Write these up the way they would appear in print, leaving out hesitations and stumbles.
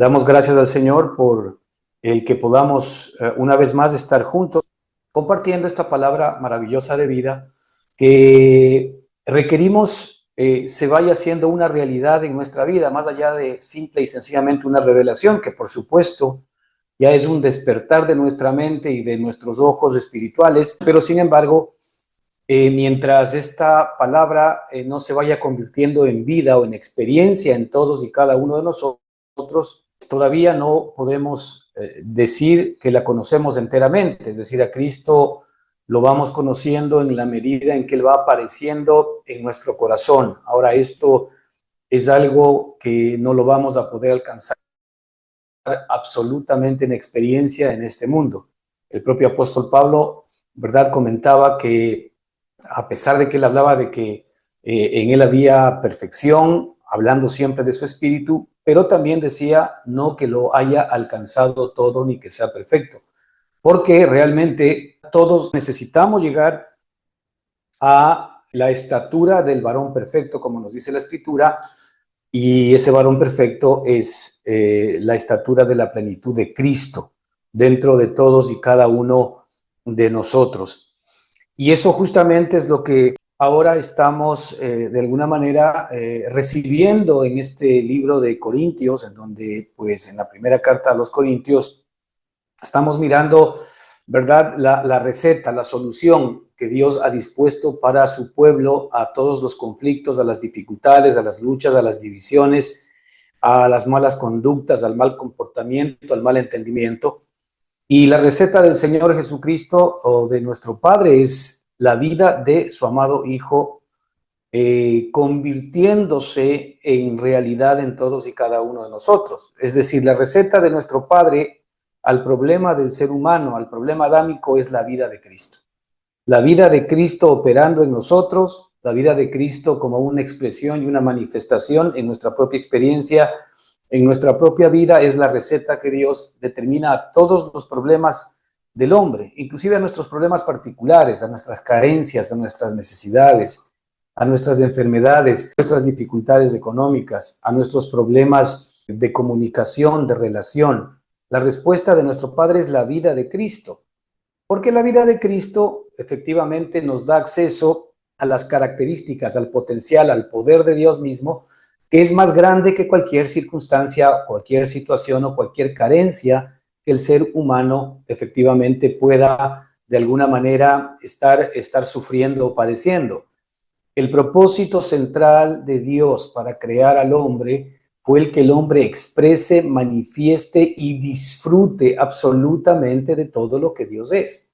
Damos gracias al Señor por el que podamos una vez más estar juntos compartiendo esta palabra maravillosa de vida que requerimos se vaya siendo una realidad en nuestra vida, más allá de simple y sencillamente una revelación, que por supuesto ya es un despertar de nuestra mente y de nuestros ojos espirituales, pero sin embargo, mientras esta palabra no se vaya convirtiendo en vida o en experiencia en todos y cada uno de nosotros, todavía no podemos decir que la conocemos enteramente, es decir, a Cristo lo vamos conociendo en la medida en que Él va apareciendo en nuestro corazón. Ahora, esto es algo que no lo vamos a poder alcanzar absolutamente en experiencia en este mundo. El propio apóstol Pablo, ¿verdad?, comentaba que a pesar de que él hablaba de que en él había perfección, hablando siempre de su espíritu, pero también decía no que lo haya alcanzado todo ni que sea perfecto, porque realmente todos necesitamos llegar a la estatura del varón perfecto, como nos dice la Escritura, y ese varón perfecto es la estatura de la plenitud de Cristo dentro de todos y cada uno de nosotros. Y eso justamente es lo que ahora estamos de alguna manera recibiendo en este libro de Corintios, en donde pues en la primera carta a los Corintios estamos mirando, ¿verdad?, la receta, la solución que Dios ha dispuesto para su pueblo a todos los conflictos, a las dificultades, a las luchas, a las divisiones, a las malas conductas, al mal comportamiento, al mal entendimiento. Y la receta del Señor Jesucristo o de nuestro Padre es la vida de su amado Hijo, convirtiéndose en realidad en todos y cada uno de nosotros. Es decir, la receta de nuestro Padre al problema del ser humano, al problema adámico, es la vida de Cristo. La vida de Cristo operando en nosotros, la vida de Cristo como una expresión y una manifestación en nuestra propia experiencia, en nuestra propia vida, es la receta que Dios determina a todos los problemas del hombre, inclusive a nuestros problemas particulares, a nuestras carencias, a nuestras necesidades, a nuestras enfermedades, a nuestras dificultades económicas, a nuestros problemas de comunicación, de relación. La respuesta de nuestro Padre es la vida de Cristo, porque la vida de Cristo efectivamente nos da acceso a las características, al potencial, al poder de Dios mismo, que es más grande que cualquier circunstancia, cualquier situación o cualquier carencia que el ser humano efectivamente pueda de alguna manera estar sufriendo o padeciendo. El propósito central de Dios para crear al hombre fue el que el hombre exprese, manifieste y disfrute absolutamente de todo lo que Dios es.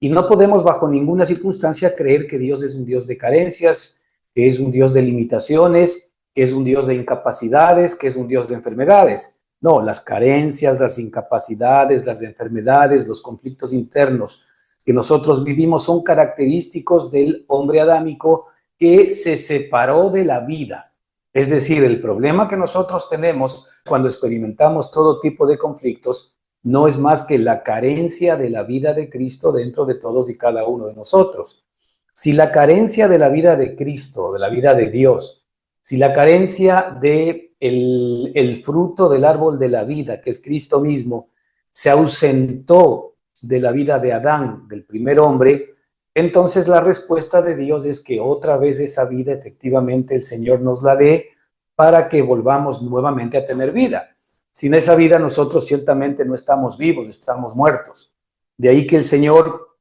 Y no podemos bajo ninguna circunstancia creer que Dios es un Dios de carencias, que es un Dios de limitaciones, que es un Dios de incapacidades, que es un Dios de enfermedades. No, las carencias, las incapacidades, las enfermedades, los conflictos internos que nosotros vivimos son característicos del hombre adámico que se separó de la vida. Es decir, el problema que nosotros tenemos cuando experimentamos todo tipo de conflictos no es más que la carencia de la vida de Cristo dentro de todos y cada uno de nosotros. Si la carencia de la vida de Cristo, de la vida de Dios, si la carencia de el fruto del árbol de la vida, que es Cristo mismo, se ausentó de la vida de Adán, del primer hombre, entonces la respuesta de Dios es que otra vez esa vida efectivamente el Señor nos la dé para que volvamos nuevamente a tener vida. Sin esa vida nosotros ciertamente no estamos vivos, estamos muertos. De ahí que el Señor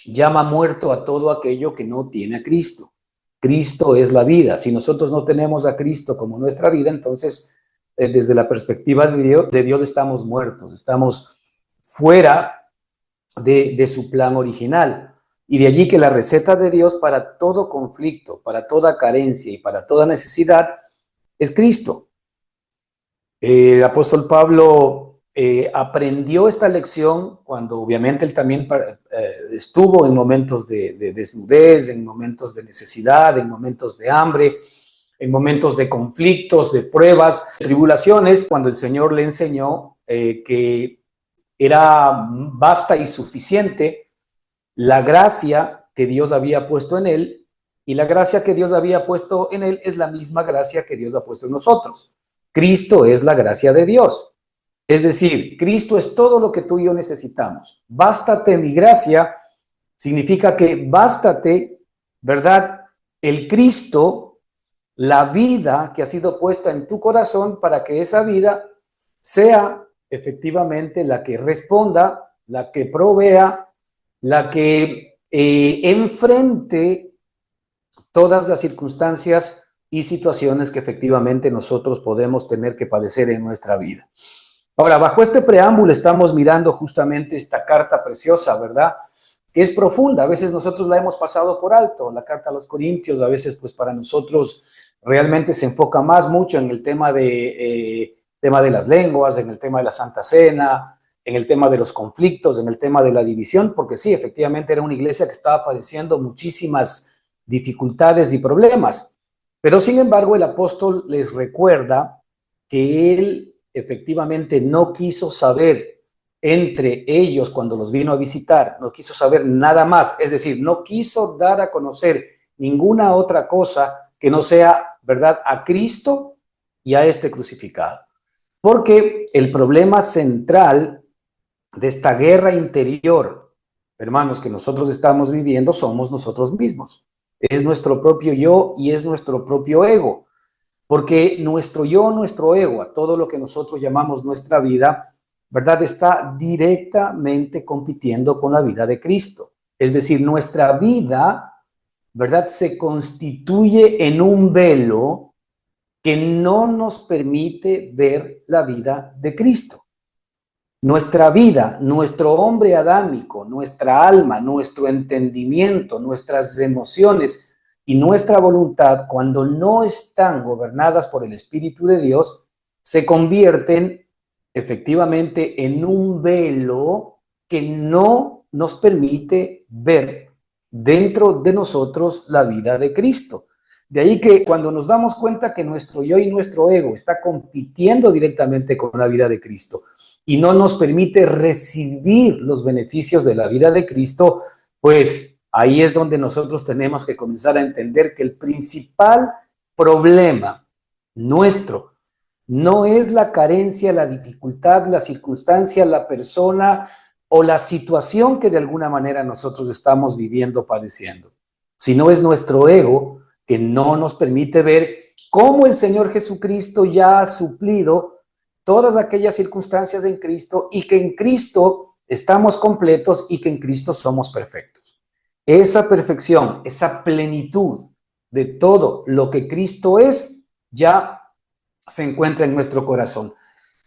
llama muerto a todo aquello que no tiene a Cristo. Cristo es la vida. Si nosotros no tenemos a Cristo como nuestra vida, entonces desde la perspectiva de Dios estamos muertos, estamos fuera de su plan original. Y de allí que la receta de Dios para todo conflicto, para toda carencia y para toda necesidad es Cristo. El apóstol Pablo aprendió esta lección cuando obviamente él también estuvo en momentos de desnudez, en momentos de necesidad, en momentos de hambre, en momentos de conflictos, de pruebas, tribulaciones, cuando el Señor le enseñó que era basta y suficiente la gracia que Dios había puesto en él, y la gracia que Dios había puesto en él es la misma gracia que Dios ha puesto en nosotros. Cristo es la gracia de Dios. Es decir, Cristo es todo lo que tú y yo necesitamos. Bástate mi gracia significa que bástate, ¿verdad? El Cristo, la vida que ha sido puesta en tu corazón para que esa vida sea efectivamente la que responda, la que provea, la que enfrente todas las circunstancias y situaciones que efectivamente nosotros podemos tener que padecer en nuestra vida. Ahora, bajo este preámbulo estamos mirando justamente esta carta preciosa, ¿verdad? Que es profunda, a veces nosotros la hemos pasado por alto, la carta a los Corintios, a veces pues para nosotros realmente se enfoca más mucho en el tema de las lenguas, en el tema de la Santa Cena, en el tema de los conflictos, en el tema de la división, porque sí, efectivamente era una iglesia que estaba padeciendo muchísimas dificultades y problemas, pero sin embargo el apóstol les recuerda que él efectivamente no quiso saber entre ellos cuando los vino a visitar, no quiso saber nada más, es decir, no quiso dar a conocer ninguna otra cosa que no sea, ¿verdad?, a Cristo y a este crucificado. Porque el problema central de esta guerra interior, hermanos, que nosotros estamos viviendo, somos nosotros mismos. Es nuestro propio yo y es nuestro propio ego. Porque nuestro yo, nuestro ego, a todo lo que nosotros llamamos nuestra vida, ¿verdad?, está directamente compitiendo con la vida de Cristo. Es decir, nuestra vida, ¿verdad?, se constituye en un velo que no nos permite ver la vida de Cristo. Nuestra vida, nuestro hombre adámico, nuestra alma, nuestro entendimiento, nuestras emociones y nuestra voluntad, cuando no están gobernadas por el Espíritu de Dios, se convierten efectivamente en un velo que no nos permite ver dentro de nosotros la vida de Cristo. De ahí que cuando nos damos cuenta que nuestro yo y nuestro ego está compitiendo directamente con la vida de Cristo y no nos permite recibir los beneficios de la vida de Cristo, pues ahí es donde nosotros tenemos que comenzar a entender que el principal problema nuestro no es la carencia, la dificultad, la circunstancia, la persona o la situación que de alguna manera nosotros estamos viviendo, padeciendo, sino es nuestro ego que no nos permite ver cómo el Señor Jesucristo ya ha suplido todas aquellas circunstancias en Cristo y que en Cristo estamos completos y que en Cristo somos perfectos. Esa perfección, esa plenitud de todo lo que Cristo es, ya se encuentra en nuestro corazón.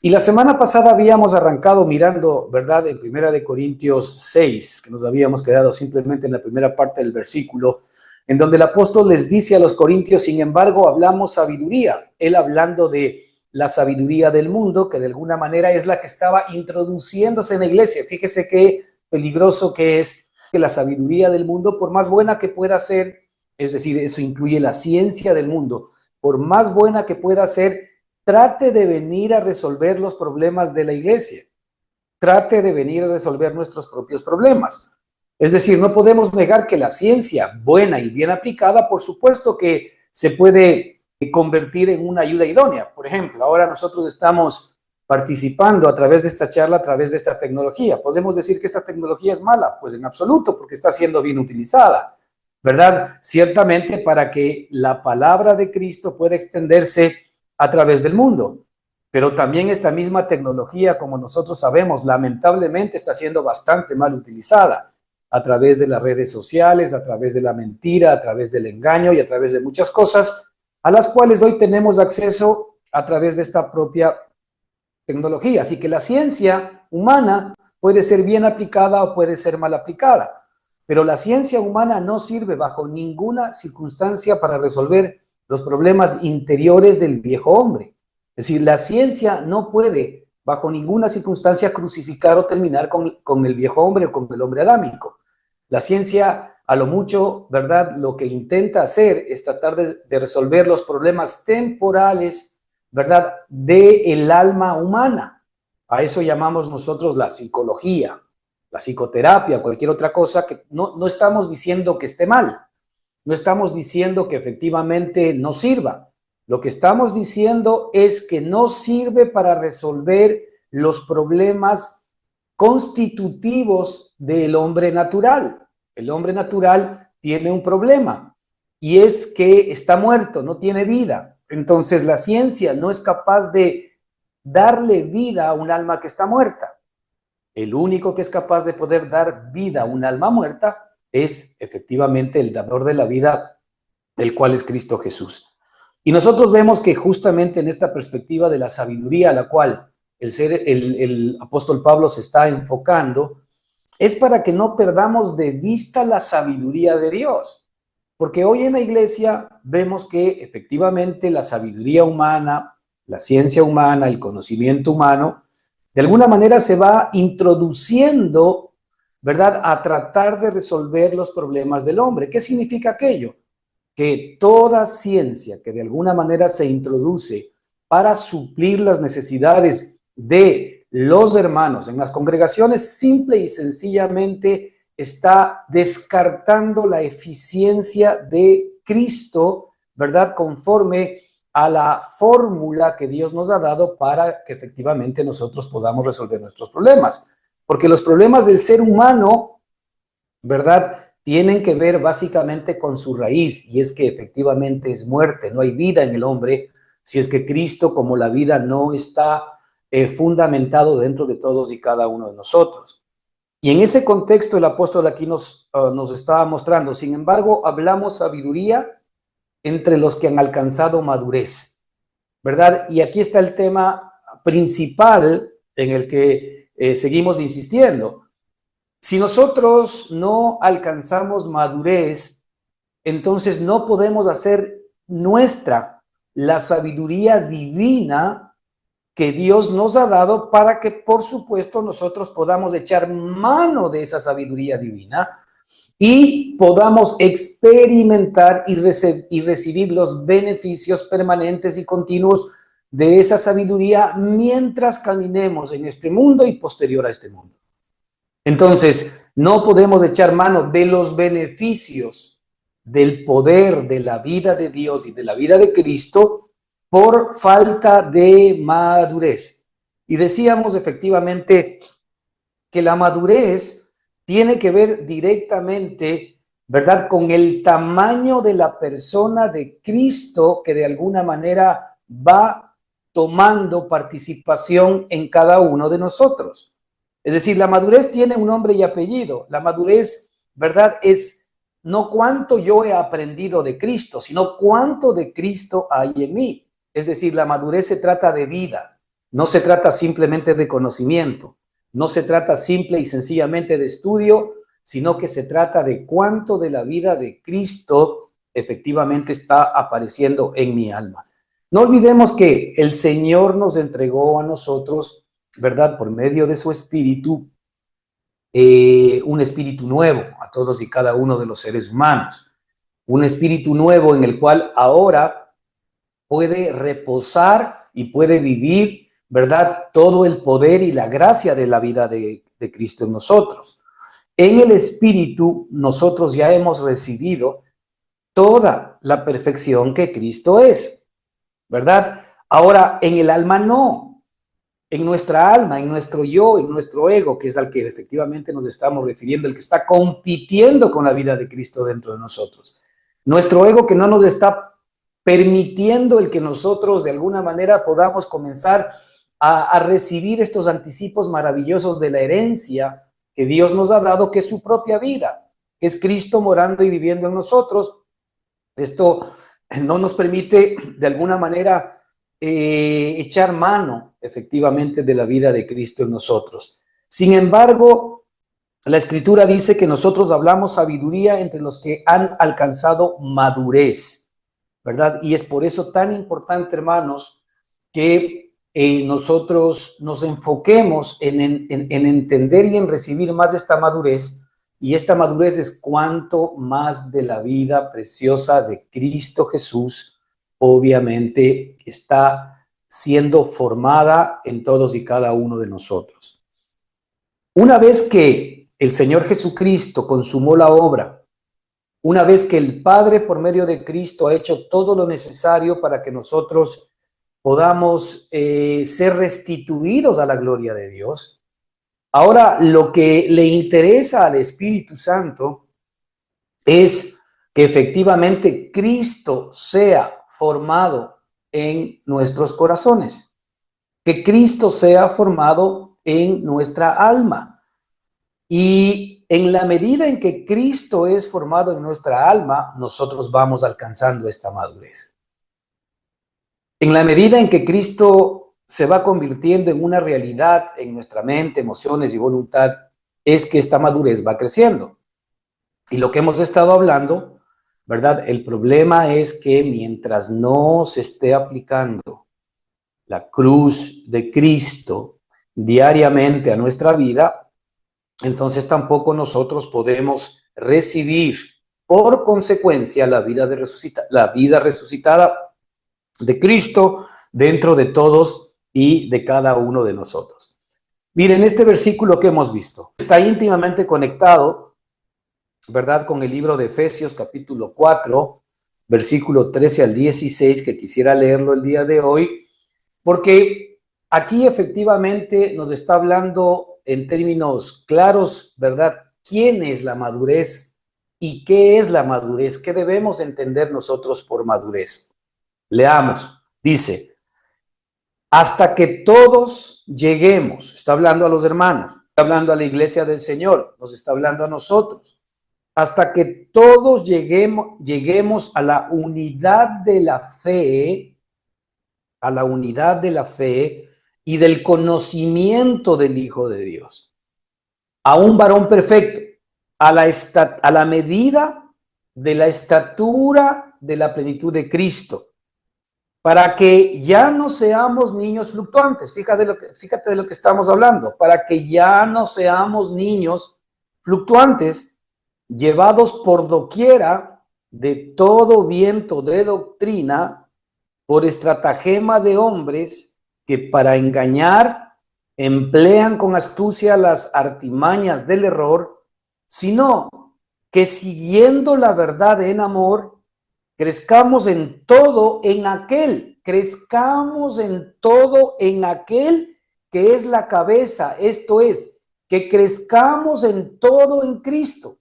Y la semana pasada habíamos arrancado mirando, ¿verdad?, en Primera de Corintios 6, que nos habíamos quedado simplemente en la primera parte del versículo, en donde el apóstol les dice a los corintios, sin embargo, hablamos sabiduría, él hablando de la sabiduría del mundo, que de alguna manera es la que estaba introduciéndose en la iglesia. Fíjese qué peligroso que es que la sabiduría del mundo, por más buena que pueda ser, es decir, eso incluye la ciencia del mundo, por más buena que pueda ser, trate de venir a resolver los problemas de la iglesia, trate de venir a resolver nuestros propios problemas. Es decir, no podemos negar que la ciencia buena y bien aplicada, por supuesto que se puede convertir en una ayuda idónea. Por ejemplo, ahora nosotros estamos participando a través de esta charla, a través de esta tecnología. ¿Podemos decir que esta tecnología es mala? Pues en absoluto, porque está siendo bien utilizada, ¿verdad? Ciertamente para que la palabra de Cristo pueda extenderse a través del mundo. Pero también esta misma tecnología, como nosotros sabemos, lamentablemente está siendo bastante mal utilizada a través de las redes sociales, a través de la mentira, a través del engaño y a través de muchas cosas a las cuales hoy tenemos acceso a través de esta propia tecnología. Así que la ciencia humana puede ser bien aplicada o puede ser mal aplicada, pero la ciencia humana no sirve bajo ninguna circunstancia para resolver los problemas interiores del viejo hombre. Es decir, la ciencia no puede bajo ninguna circunstancia crucificar o terminar con el viejo hombre o con el hombre adámico. La ciencia, a lo mucho, ¿verdad?, lo que intenta hacer es tratar de resolver los problemas temporales, ¿verdad?, del alma humana. A eso llamamos nosotros la psicología, la psicoterapia, cualquier otra cosa, que no estamos diciendo que esté mal, no estamos diciendo que efectivamente no sirva. Lo que estamos diciendo es que no sirve para resolver los problemas constitutivos del hombre natural. El hombre natural tiene un problema y es que está muerto, no tiene vida. Entonces la ciencia no es capaz de darle vida a un alma que está muerta. El único que es capaz de poder dar vida a un alma muerta es efectivamente el dador de la vida, el cual es Cristo Jesús. Y nosotros vemos que justamente en esta perspectiva de la sabiduría a la cual el apóstol Pablo se está enfocando, es para que no perdamos de vista la sabiduría de Dios. Porque hoy en la iglesia vemos que efectivamente la sabiduría humana, la ciencia humana, el conocimiento humano, de alguna manera se va introduciendo, ¿verdad?, a tratar de resolver los problemas del hombre. ¿Qué significa aquello? Que toda ciencia que de alguna manera se introduce para suplir las necesidades de los hermanos en las congregaciones, simple y sencillamente está descartando la eficiencia de Cristo, ¿verdad?, conforme a la fórmula que Dios nos ha dado para que efectivamente nosotros podamos resolver nuestros problemas. Porque los problemas del ser humano, ¿verdad?, tienen que ver básicamente con su raíz, y es que efectivamente es muerte, no hay vida en el hombre, si es que Cristo como la vida no está fundamentado dentro de todos y cada uno de nosotros. Y en ese contexto el apóstol aquí nos estaba mostrando, sin embargo, hablamos sabiduría entre los que han alcanzado madurez, ¿verdad? Y aquí está el tema principal en el que seguimos insistiendo. Si nosotros no alcanzamos madurez, entonces no podemos hacer nuestra la sabiduría divina que Dios nos ha dado para que, por supuesto, nosotros podamos echar mano de esa sabiduría divina y podamos experimentar y recibir los beneficios permanentes y continuos de esa sabiduría mientras caminemos en este mundo y posterior a este mundo. Entonces, no podemos echar mano de los beneficios del poder de la vida de Dios y de la vida de Cristo por falta de madurez. Y decíamos efectivamente que la madurez tiene que ver directamente, ¿verdad?, con el tamaño de la persona de Cristo que de alguna manera va tomando participación en cada uno de nosotros. Es decir, la madurez tiene un nombre y apellido. La madurez, ¿verdad?, es no cuánto yo he aprendido de Cristo, sino cuánto de Cristo hay en mí. Es decir, la madurez se trata de vida, no se trata simplemente de conocimiento, no se trata simple y sencillamente de estudio, sino que se trata de cuánto de la vida de Cristo efectivamente está apareciendo en mi alma. No olvidemos que el Señor nos entregó a nosotros, ¿verdad?, por medio de su espíritu, un espíritu nuevo a todos y cada uno de los seres humanos. Un espíritu nuevo en el cual ahora puede reposar y puede vivir, ¿verdad?, todo el poder y la gracia de la vida de Cristo en nosotros. En el espíritu nosotros ya hemos recibido toda la perfección que Cristo es, ¿verdad? Ahora, en el alma no. En nuestra alma, en nuestro yo, en nuestro ego, que es al que efectivamente nos estamos refiriendo, el que está compitiendo con la vida de Cristo dentro de nosotros. Nuestro ego que no nos está permitiendo el que nosotros de alguna manera podamos comenzar a recibir estos anticipos maravillosos de la herencia que Dios nos ha dado, que es su propia vida, que es Cristo morando y viviendo en nosotros. Esto no nos permite de alguna manera echar mano efectivamente de la vida de Cristo en nosotros. Sin embargo, la Escritura dice que nosotros hablamos sabiduría entre los que han alcanzado madurez, ¿verdad? Y es por eso tan importante, hermanos, que nosotros nos enfoquemos en entender y en recibir más esta madurez. Y esta madurez es cuanto más de la vida preciosa de Cristo Jesús, obviamente, está siendo formada en todos y cada uno de nosotros. Una vez que el Señor Jesucristo consumó la obra, una vez que el Padre por medio de Cristo ha hecho todo lo necesario para que nosotros podamos ser restituidos a la gloria de Dios. Ahora, lo que le interesa al Espíritu Santo es que efectivamente Cristo sea formado en nuestros corazones, que Cristo sea formado en nuestra alma. Y en la medida en que Cristo es formado en nuestra alma, nosotros vamos alcanzando esta madurez. En la medida en que Cristo se va convirtiendo en una realidad en nuestra mente, emociones y voluntad, es que esta madurez va creciendo. Y lo que hemos estado hablando, ¿verdad? El problema es que mientras no se esté aplicando la cruz de Cristo diariamente a nuestra vida, entonces tampoco nosotros podemos recibir por consecuencia la vida resucitada de Cristo dentro de todos y de cada uno de nosotros. Miren, este versículo que hemos visto está íntimamente conectado, ¿verdad?, con el libro de Efesios capítulo 4, versículo 13 al 16, que quisiera leerlo el día de hoy, porque aquí efectivamente nos está hablando en términos claros, ¿verdad?, quién es la madurez y qué es la madurez, qué debemos entender nosotros por madurez. Leamos, dice, hasta que todos lleguemos, está hablando a los hermanos, está hablando a la iglesia del Señor, nos está hablando a nosotros, hasta que todos lleguemos a la unidad de la fe, a la unidad de la fe y del conocimiento del Hijo de Dios, a un varón perfecto, a la medida de la estatura de la plenitud de Cristo, para que ya no seamos niños fluctuantes. Fíjate de lo que estamos hablando, para que ya no seamos niños fluctuantes, llevados por doquiera de todo viento de doctrina, por estratagema de hombres que para engañar emplean con astucia las artimañas del error, sino que siguiendo la verdad en amor, crezcamos en todo en aquel que es la cabeza, esto es, que crezcamos en todo en Cristo,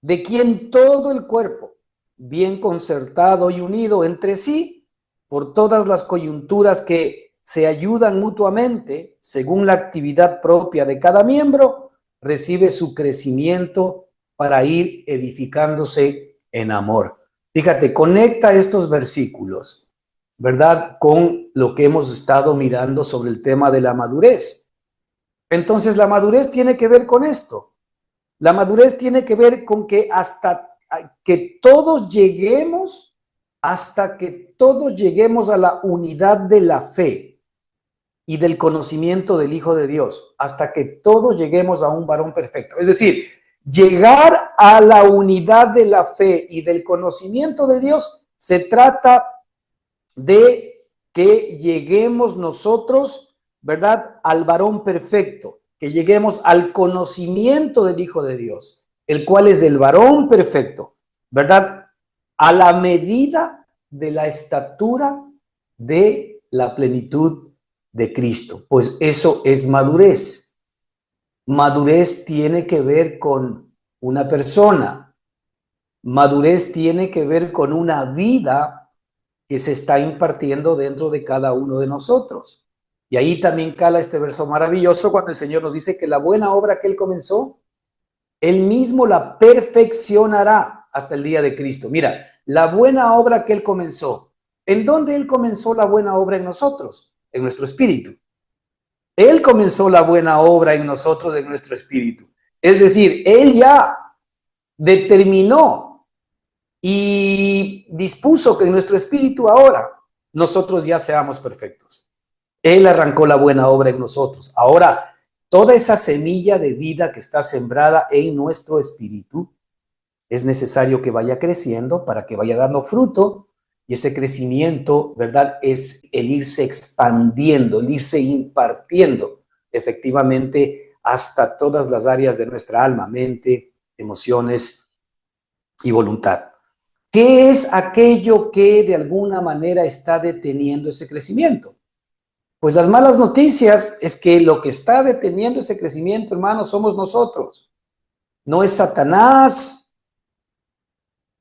de quien todo el cuerpo, bien concertado y unido entre sí, por todas las coyunturas que se ayudan mutuamente, según la actividad propia de cada miembro, recibe su crecimiento para ir edificándose en amor. Fíjate, conecta estos versículos, ¿verdad?, con lo que hemos estado mirando sobre el tema de la madurez. Entonces, la madurez tiene que ver con esto. La madurez tiene que ver con que hasta que todos lleguemos a la unidad de la fe y del conocimiento del Hijo de Dios, hasta que todos lleguemos a un varón perfecto. Es decir, llegar a la unidad de la fe y del conocimiento de Dios se trata de que lleguemos nosotros, ¿verdad?, al varón perfecto, que lleguemos al conocimiento del Hijo de Dios, el cual es el varón perfecto, ¿verdad?, a la medida de la estatura de la plenitud de Cristo. Pues eso es madurez. Madurez tiene que ver con una persona. Madurez tiene que ver con una vida que se está impartiendo dentro de cada uno de nosotros. Y ahí también cala este verso maravilloso cuando el Señor nos dice que la buena obra que Él comenzó, Él mismo la perfeccionará hasta el día de Cristo. Mira, la buena obra que Él comenzó. ¿En dónde Él comenzó la buena obra en nosotros? En nuestro espíritu. Él comenzó la buena obra en nosotros, en nuestro espíritu. Es decir, Él ya determinó y dispuso que en nuestro espíritu ahora nosotros ya seamos perfectos. Él arrancó la buena obra en nosotros. Ahora, toda esa semilla de vida que está sembrada en nuestro espíritu, es necesario que vaya creciendo para que vaya dando fruto, y ese crecimiento, ¿verdad?, es el irse expandiendo, el irse impartiendo efectivamente hasta todas las áreas de nuestra alma, mente, emociones y voluntad. ¿Qué es aquello que de alguna manera está deteniendo ese crecimiento? Pues las malas noticias es que lo que está deteniendo ese crecimiento, hermanos, somos nosotros. No es Satanás,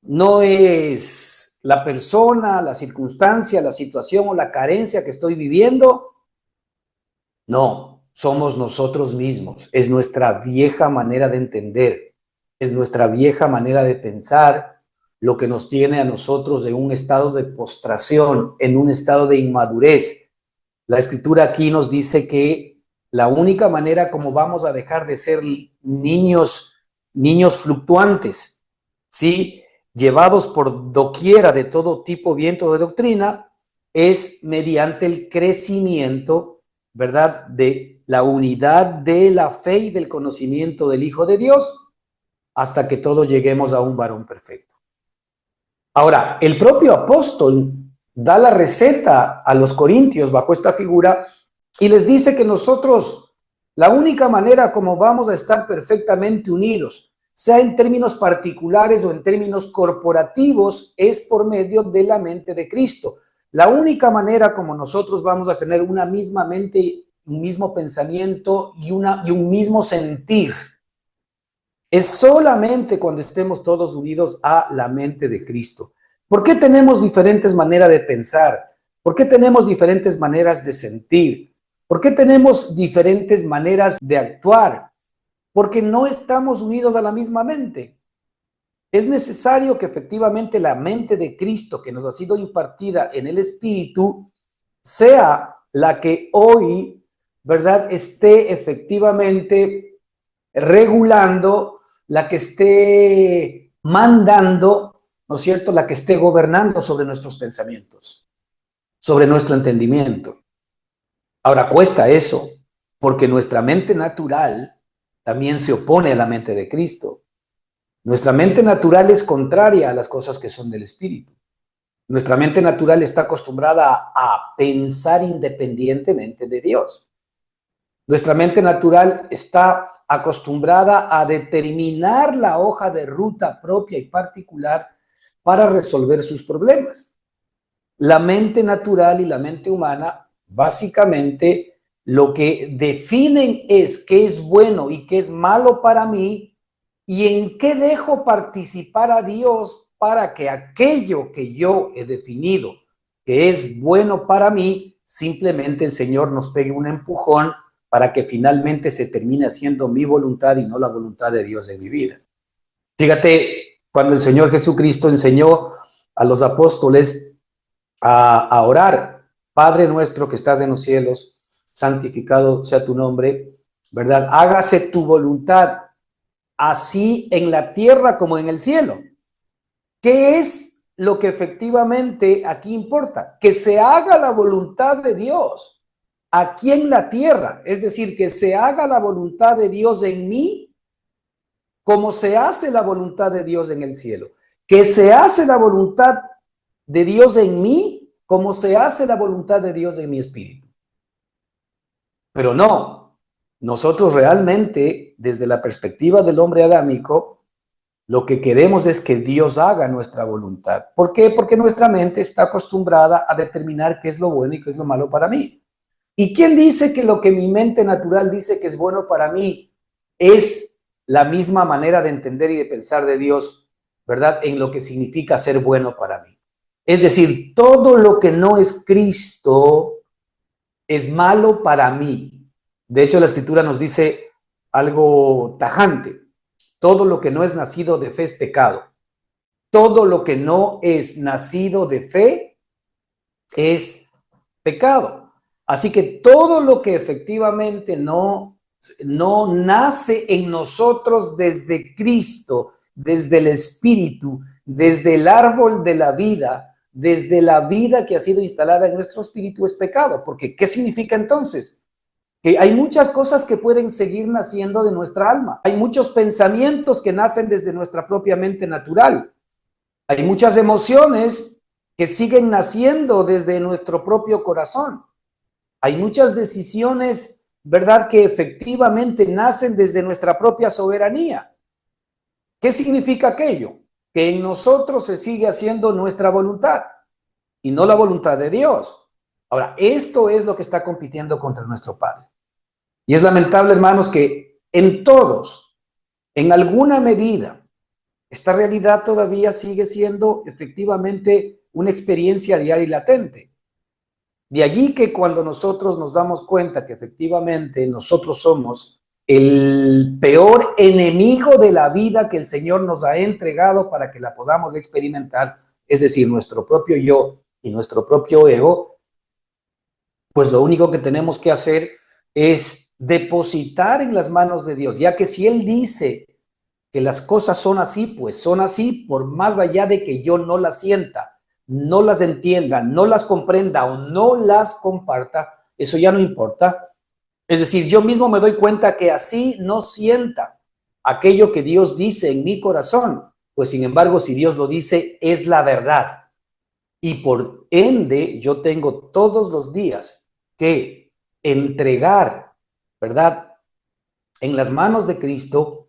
no es la persona, la circunstancia, la situación o la carencia que estoy viviendo. No, somos nosotros mismos. Es nuestra vieja manera de entender, es nuestra vieja manera de pensar lo que nos tiene a nosotros de un estado de postración, en un estado de inmadurez. La escritura aquí nos dice que la única manera como vamos a dejar de ser niños fluctuantes, ¿sí? Llevados por doquiera de todo tipo viento de doctrina, es mediante el crecimiento, ¿verdad? De la unidad de la fe y del conocimiento del Hijo de Dios, hasta que todos lleguemos a un varón perfecto. Ahora, el propio apóstol da la receta a los corintios bajo esta figura y les dice que nosotros, la única manera como vamos a estar perfectamente unidos, sea en términos particulares o en términos corporativos, es por medio de la mente de Cristo. La única manera como nosotros vamos a tener una misma mente, un mismo pensamiento y un mismo sentir es solamente cuando estemos todos unidos a la mente de Cristo. ¿Por qué tenemos diferentes maneras de pensar? ¿Por qué tenemos diferentes maneras de sentir? ¿Por qué tenemos diferentes maneras de actuar? Porque no estamos unidos a la misma mente. Es necesario que efectivamente la mente de Cristo que nos ha sido impartida en el Espíritu sea la que hoy, ¿verdad?, esté efectivamente regulando, la que esté mandando, ¿no es cierto?, la que esté gobernando sobre nuestros pensamientos, sobre nuestro entendimiento. Ahora cuesta eso, porque nuestra mente natural también se opone a la mente de Cristo. Nuestra mente natural es contraria a las cosas que son del Espíritu. Nuestra mente natural está acostumbrada a pensar independientemente de Dios. Nuestra mente natural está acostumbrada a determinar la hoja de ruta propia y particular para resolver sus problemas. La mente natural y la mente humana, básicamente, lo que definen es qué es bueno y qué es malo para mí y en qué dejo participar a Dios para que aquello que yo he definido que es bueno para mí, simplemente el Señor nos pegue un empujón para que finalmente se termine haciendo mi voluntad y no la voluntad de Dios en mi vida. Fíjate, cuando el Señor Jesucristo enseñó a los apóstoles a orar, Padre nuestro que estás en los cielos, santificado sea tu nombre, ¿verdad? Hágase tu voluntad, así en la tierra como en el cielo. ¿Qué es lo que efectivamente aquí importa? Que se haga la voluntad de Dios aquí en la tierra, es decir, que se haga la voluntad de Dios en mí como se hace la voluntad de Dios en el cielo. Que se hace la voluntad de Dios en mí como se hace la voluntad de Dios en mi espíritu. Pero no, nosotros realmente, desde la perspectiva del hombre adámico, lo que queremos es que Dios haga nuestra voluntad. ¿Por qué? Porque nuestra mente está acostumbrada a determinar qué es lo bueno y qué es lo malo para mí. ¿Y quién dice que lo que mi mente natural dice que es bueno para mí es la misma manera de entender y de pensar de Dios, ¿verdad? En lo que significa ser bueno para mí. Es decir, todo lo que no es Cristo es malo para mí. De hecho, la Escritura nos dice algo tajante. Todo lo que no es nacido de fe es pecado. Todo lo que no es nacido de fe es pecado. Así que todo lo que efectivamente no nace en nosotros desde Cristo, desde el Espíritu, desde el árbol de la vida, desde la vida que ha sido instalada en nuestro espíritu es pecado. Porque, ¿qué significa entonces? Que hay muchas cosas que pueden seguir naciendo de nuestra alma. Hay muchos pensamientos que nacen desde nuestra propia mente natural. Hay muchas emociones que siguen naciendo desde nuestro propio corazón. Hay muchas decisiones, ¿verdad?, que efectivamente nacen desde nuestra propia soberanía. ¿Qué significa aquello? que en nosotros se sigue haciendo nuestra voluntad y no la voluntad de Dios. Ahora, esto es lo que está compitiendo contra nuestro Padre. Y es lamentable, hermanos, que en todos, en alguna medida, esta realidad todavía sigue siendo efectivamente una experiencia diaria y latente. De allí que cuando nosotros nos damos cuenta que efectivamente nosotros somos el peor enemigo de la vida que el Señor nos ha entregado para que la podamos experimentar, es decir, nuestro propio yo y nuestro propio ego, pues lo único que tenemos que hacer es depositar en las manos de Dios, ya que si Él dice que las cosas son así, pues son así, por más allá de que yo no las sienta, no las entienda, no las comprenda o no las comparta, eso ya no importa. Es decir, yo mismo me doy cuenta que así no sienta aquello que Dios dice en mi corazón, pues sin embargo, si Dios lo dice, es la verdad. Y por ende, yo tengo todos los días que entregar, ¿verdad?, en las manos de Cristo,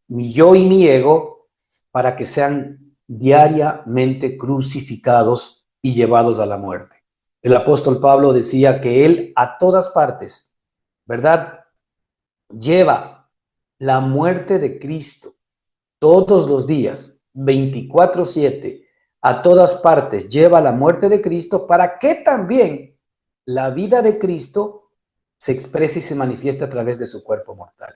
mi yo y mi ego, para que sean diariamente crucificados y llevados a la muerte. El apóstol Pablo decía que él a todas partes, ¿verdad?, lleva la muerte de Cristo todos los días, 24/7, a todas partes, lleva la muerte de Cristo para que también la vida de Cristo se exprese y se manifieste a través de su cuerpo mortal.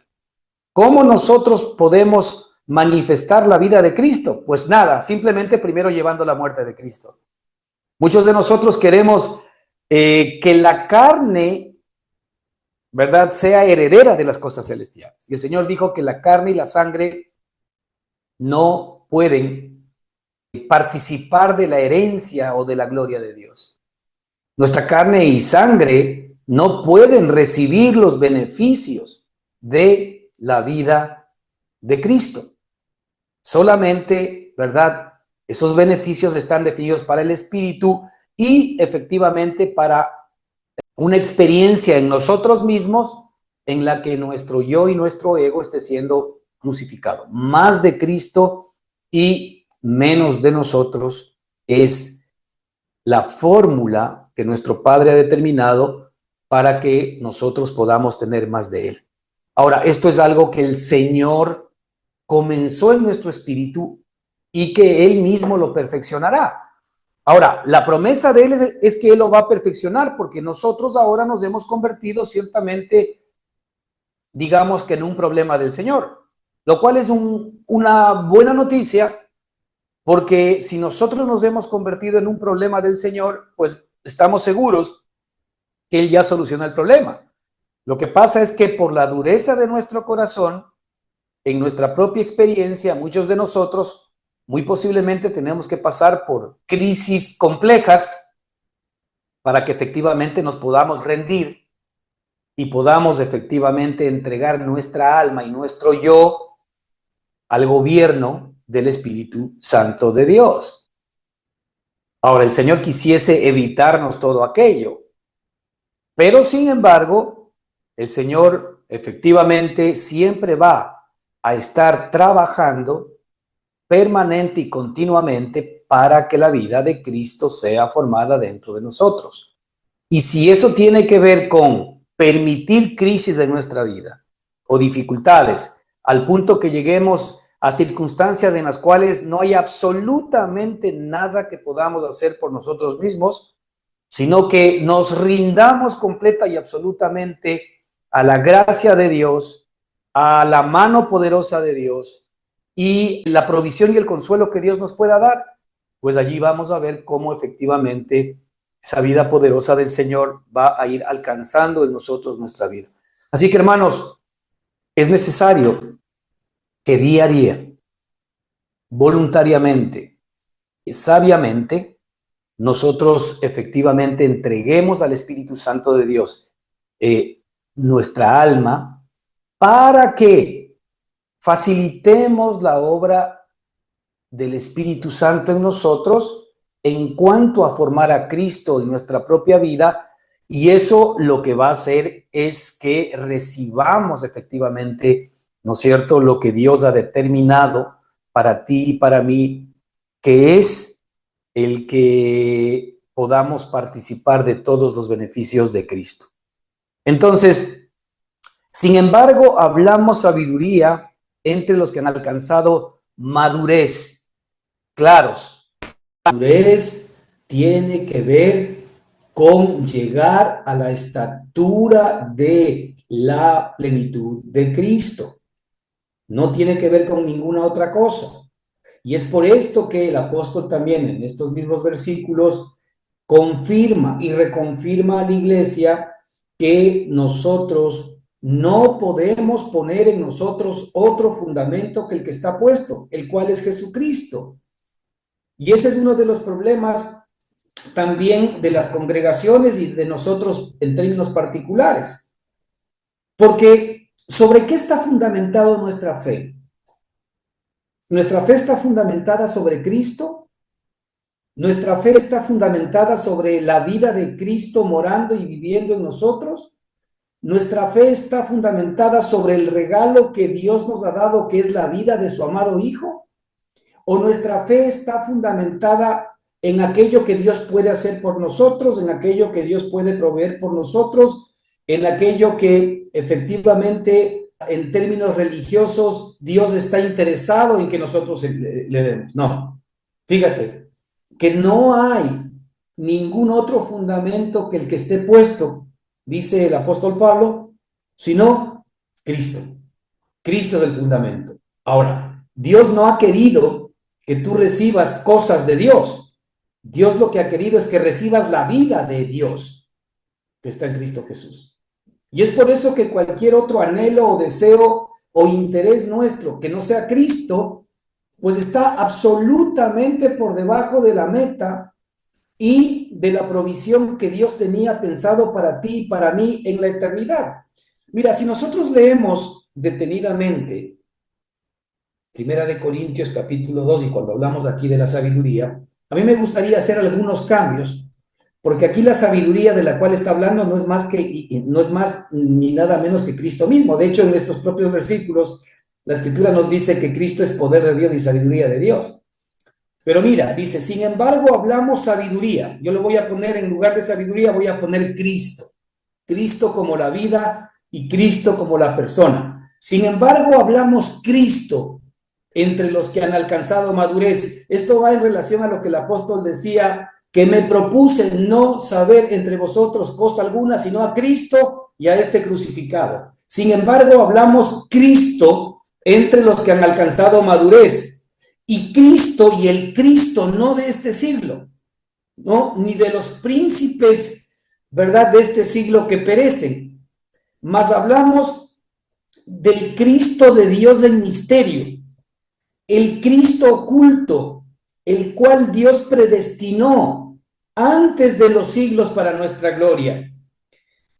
¿Cómo nosotros podemos manifestar la vida de Cristo? Pues nada, simplemente primero llevando la muerte de Cristo. Muchos de nosotros queremos que la carne, ¿verdad?, sea heredera de las cosas celestiales. Y el Señor dijo que la carne y la sangre no pueden participar de la herencia o de la gloria de Dios. Nuestra carne y sangre no pueden recibir los beneficios de la vida de Cristo. Solamente, ¿verdad?, esos beneficios están definidos para el Espíritu y efectivamente para una experiencia en nosotros mismos en la que nuestro yo y nuestro ego esté siendo crucificado. Más de Cristo y menos de nosotros es la fórmula que nuestro Padre ha determinado para que nosotros podamos tener más de Él. Ahora, esto es algo que el Señor comenzó en nuestro espíritu y que Él mismo lo perfeccionará. Ahora, la promesa de Él es que Él lo va a perfeccionar, porque nosotros ahora nos hemos convertido ciertamente, digamos que en un problema del Señor, lo cual es una buena noticia, porque si nosotros nos hemos convertido en un problema del Señor, pues estamos seguros que Él ya soluciona el problema. Lo que pasa es que por la dureza de nuestro corazón, en nuestra propia experiencia, muchos de nosotros muy posiblemente tenemos que pasar por crisis complejas para que efectivamente nos podamos rendir y podamos efectivamente entregar nuestra alma y nuestro yo al gobierno del Espíritu Santo de Dios. Ahora, el Señor quisiese evitarnos todo aquello, pero sin embargo, el Señor efectivamente siempre va a estar trabajando permanente y continuamente para que la vida de Cristo sea formada dentro de nosotros. Y si eso tiene que ver con permitir crisis en nuestra vida o dificultades, al punto que lleguemos a circunstancias en las cuales no hay absolutamente nada que podamos hacer por nosotros mismos, sino que nos rindamos completa y absolutamente a la gracia de Dios, a la mano poderosa de Dios y la provisión y el consuelo que Dios nos pueda dar, pues allí vamos a ver cómo efectivamente esa vida poderosa del Señor va a ir alcanzando en nosotros nuestra vida. Así que, hermanos, es necesario que día a día, voluntariamente y sabiamente, nosotros efectivamente entreguemos al Espíritu Santo de Dios nuestra alma para que facilitemos la obra del Espíritu Santo en nosotros en cuanto a formar a Cristo en nuestra propia vida, y eso lo que va a hacer es que recibamos efectivamente, ¿no es cierto?, lo que Dios ha determinado para ti y para mí que es el que podamos participar de todos los beneficios de Cristo. Entonces, sin embargo, hablamos sabiduría entre los que han alcanzado madurez. Claros, madurez tiene que ver con llegar a la estatura de la plenitud de Cristo. No tiene que ver con ninguna otra cosa. Y es por esto que el apóstol también en estos mismos versículos confirma y reconfirma a la iglesia que nosotros no podemos poner en nosotros otro fundamento que el que está puesto, el cual es Jesucristo. Y ese es uno de los problemas también de las congregaciones y de nosotros en términos particulares. Porque ¿sobre qué está fundamentado nuestra fe? Nuestra fe está fundamentada sobre Cristo. Nuestra fe está fundamentada sobre la vida de Cristo morando y viviendo en nosotros. Nuestra fe está fundamentada sobre el regalo que Dios nos ha dado, que es la vida de su amado Hijo. O nuestra fe está fundamentada en aquello que Dios puede hacer por nosotros, en aquello que Dios puede proveer por nosotros, en aquello que efectivamente en términos religiosos Dios está interesado en que nosotros le demos. No, fíjate que no hay ningún otro fundamento que el que esté puesto, dice el apóstol Pablo, sino Cristo. Cristo es el fundamento. Ahora, Dios no ha querido que tú recibas cosas de Dios. Dios lo que ha querido es que recibas la vida de Dios que está en Cristo Jesús. Y es por eso que cualquier otro anhelo o deseo o interés nuestro que no sea Cristo, pues está absolutamente por debajo de la meta y de la provisión que Dios tenía pensado para ti y para mí en la eternidad. Mira, si nosotros leemos detenidamente Primera de Corintios capítulo 2 y cuando hablamos aquí de la sabiduría, a mí me gustaría hacer algunos cambios, porque aquí la sabiduría de la cual está hablando no es más ni nada menos que Cristo mismo. De hecho, en estos propios versículos, la Escritura nos dice que Cristo es poder de Dios y sabiduría de Dios. Pero mira, dice, sin embargo, hablamos sabiduría. Yo lo voy a poner en lugar de sabiduría, voy a poner Cristo. Cristo como la vida y Cristo como la persona. Sin embargo, hablamos Cristo entre los que han alcanzado madurez. Esto va en relación a lo que el apóstol decía, que me propuse no saber entre vosotros cosa alguna, sino a Cristo y a este crucificado. Sin embargo, hablamos Cristo entre los que han alcanzado madurez. Y Cristo y el Cristo no de este siglo, ¿no? Ni de los príncipes, ¿verdad?, de este siglo que perecen. Mas hablamos del Cristo de Dios del misterio, el Cristo oculto, el cual Dios predestinó antes de los siglos para nuestra gloria.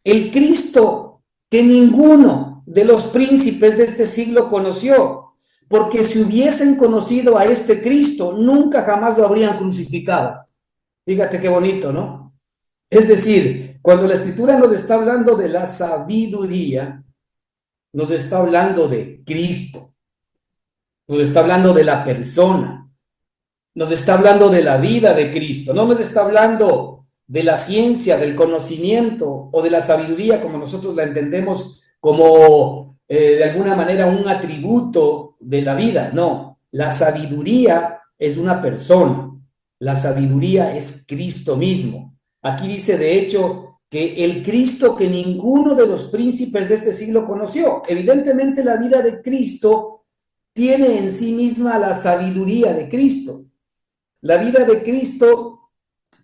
El Cristo que ninguno de los príncipes de este siglo conoció, porque si hubiesen conocido a este Cristo, nunca jamás lo habrían crucificado. Fíjate qué bonito, ¿no? Es decir, cuando la Escritura nos está hablando de la sabiduría, nos está hablando de Cristo, nos está hablando de la persona, nos está hablando de la vida de Cristo, no nos está hablando de la ciencia, del conocimiento o de la sabiduría como nosotros la entendemos como de alguna manera un atributo de la vida. No, la sabiduría es una persona, la sabiduría es Cristo mismo. Aquí dice de hecho que el Cristo que ninguno de los príncipes de este siglo conoció. Evidentemente la vida de Cristo tiene en sí misma la sabiduría de Cristo. La vida de Cristo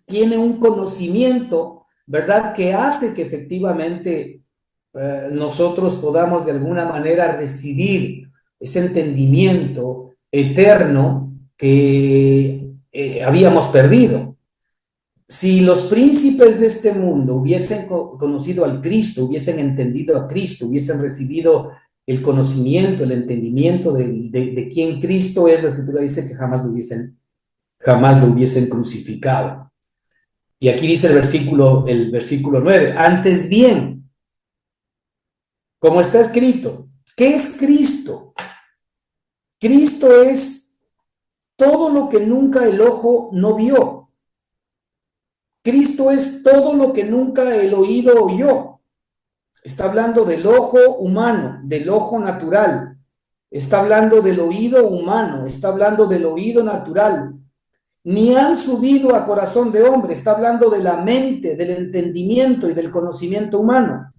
tiene un conocimiento, ¿verdad?, que hace que efectivamente nosotros podamos de alguna manera recibir ese entendimiento eterno que habíamos perdido. Si los príncipes de este mundo hubiesen conocido al Cristo, hubiesen entendido a Cristo, hubiesen recibido el conocimiento, el entendimiento de quién Cristo es, la Escritura dice que jamás lo hubiesen crucificado. Y aquí dice el versículo 9, antes bien, como está escrito, ¿qué es Cristo? Cristo es todo lo que nunca el ojo no vio. Cristo es todo lo que nunca el oído oyó. Está hablando del ojo humano, del ojo natural. Está hablando del oído humano, está hablando del oído natural. Ni han subido a corazón de hombre, está hablando de la mente, del entendimiento y del conocimiento humano.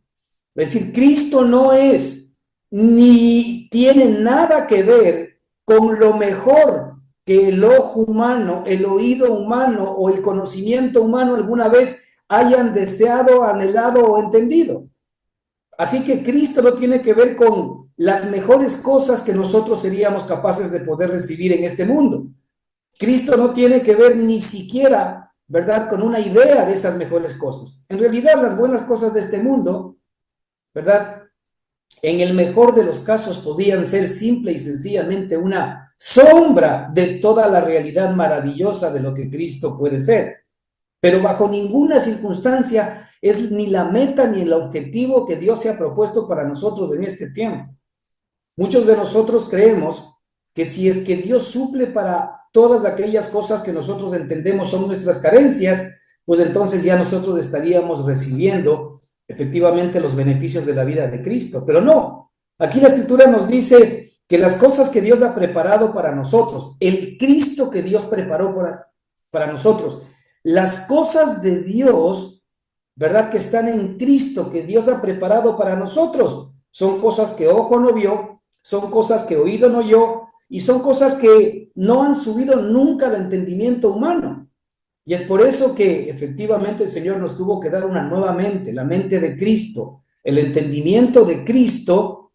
Es decir, Cristo no es ni tiene nada que ver con lo mejor que el ojo humano, el oído humano o el conocimiento humano alguna vez hayan deseado, anhelado o entendido. Así que Cristo no tiene que ver con las mejores cosas que nosotros seríamos capaces de poder recibir en este mundo. Cristo no tiene que ver ni siquiera, ¿verdad?, con una idea de esas mejores cosas. En realidad, las buenas cosas de este mundo, ¿verdad?, en el mejor de los casos podían ser simple y sencillamente una sombra de toda la realidad maravillosa de lo que Cristo puede ser. Pero bajo ninguna circunstancia es ni la meta ni el objetivo que Dios se ha propuesto para nosotros en este tiempo. Muchos de nosotros creemos que si es que Dios suple para todas aquellas cosas que nosotros entendemos son nuestras carencias, pues entonces ya nosotros estaríamos recibiendo efectivamente los beneficios de la vida de Cristo. Pero no, aquí la Escritura nos dice que las cosas que Dios ha preparado para nosotros, el Cristo que Dios preparó para nosotros, las cosas de Dios, ¿verdad?, que están en Cristo, que Dios ha preparado para nosotros, son cosas que ojo no vio, son cosas que oído no oyó, y son cosas que no han subido nunca al entendimiento humano. Y es por eso que efectivamente el Señor nos tuvo que dar una nueva mente, la mente de Cristo, el entendimiento de Cristo,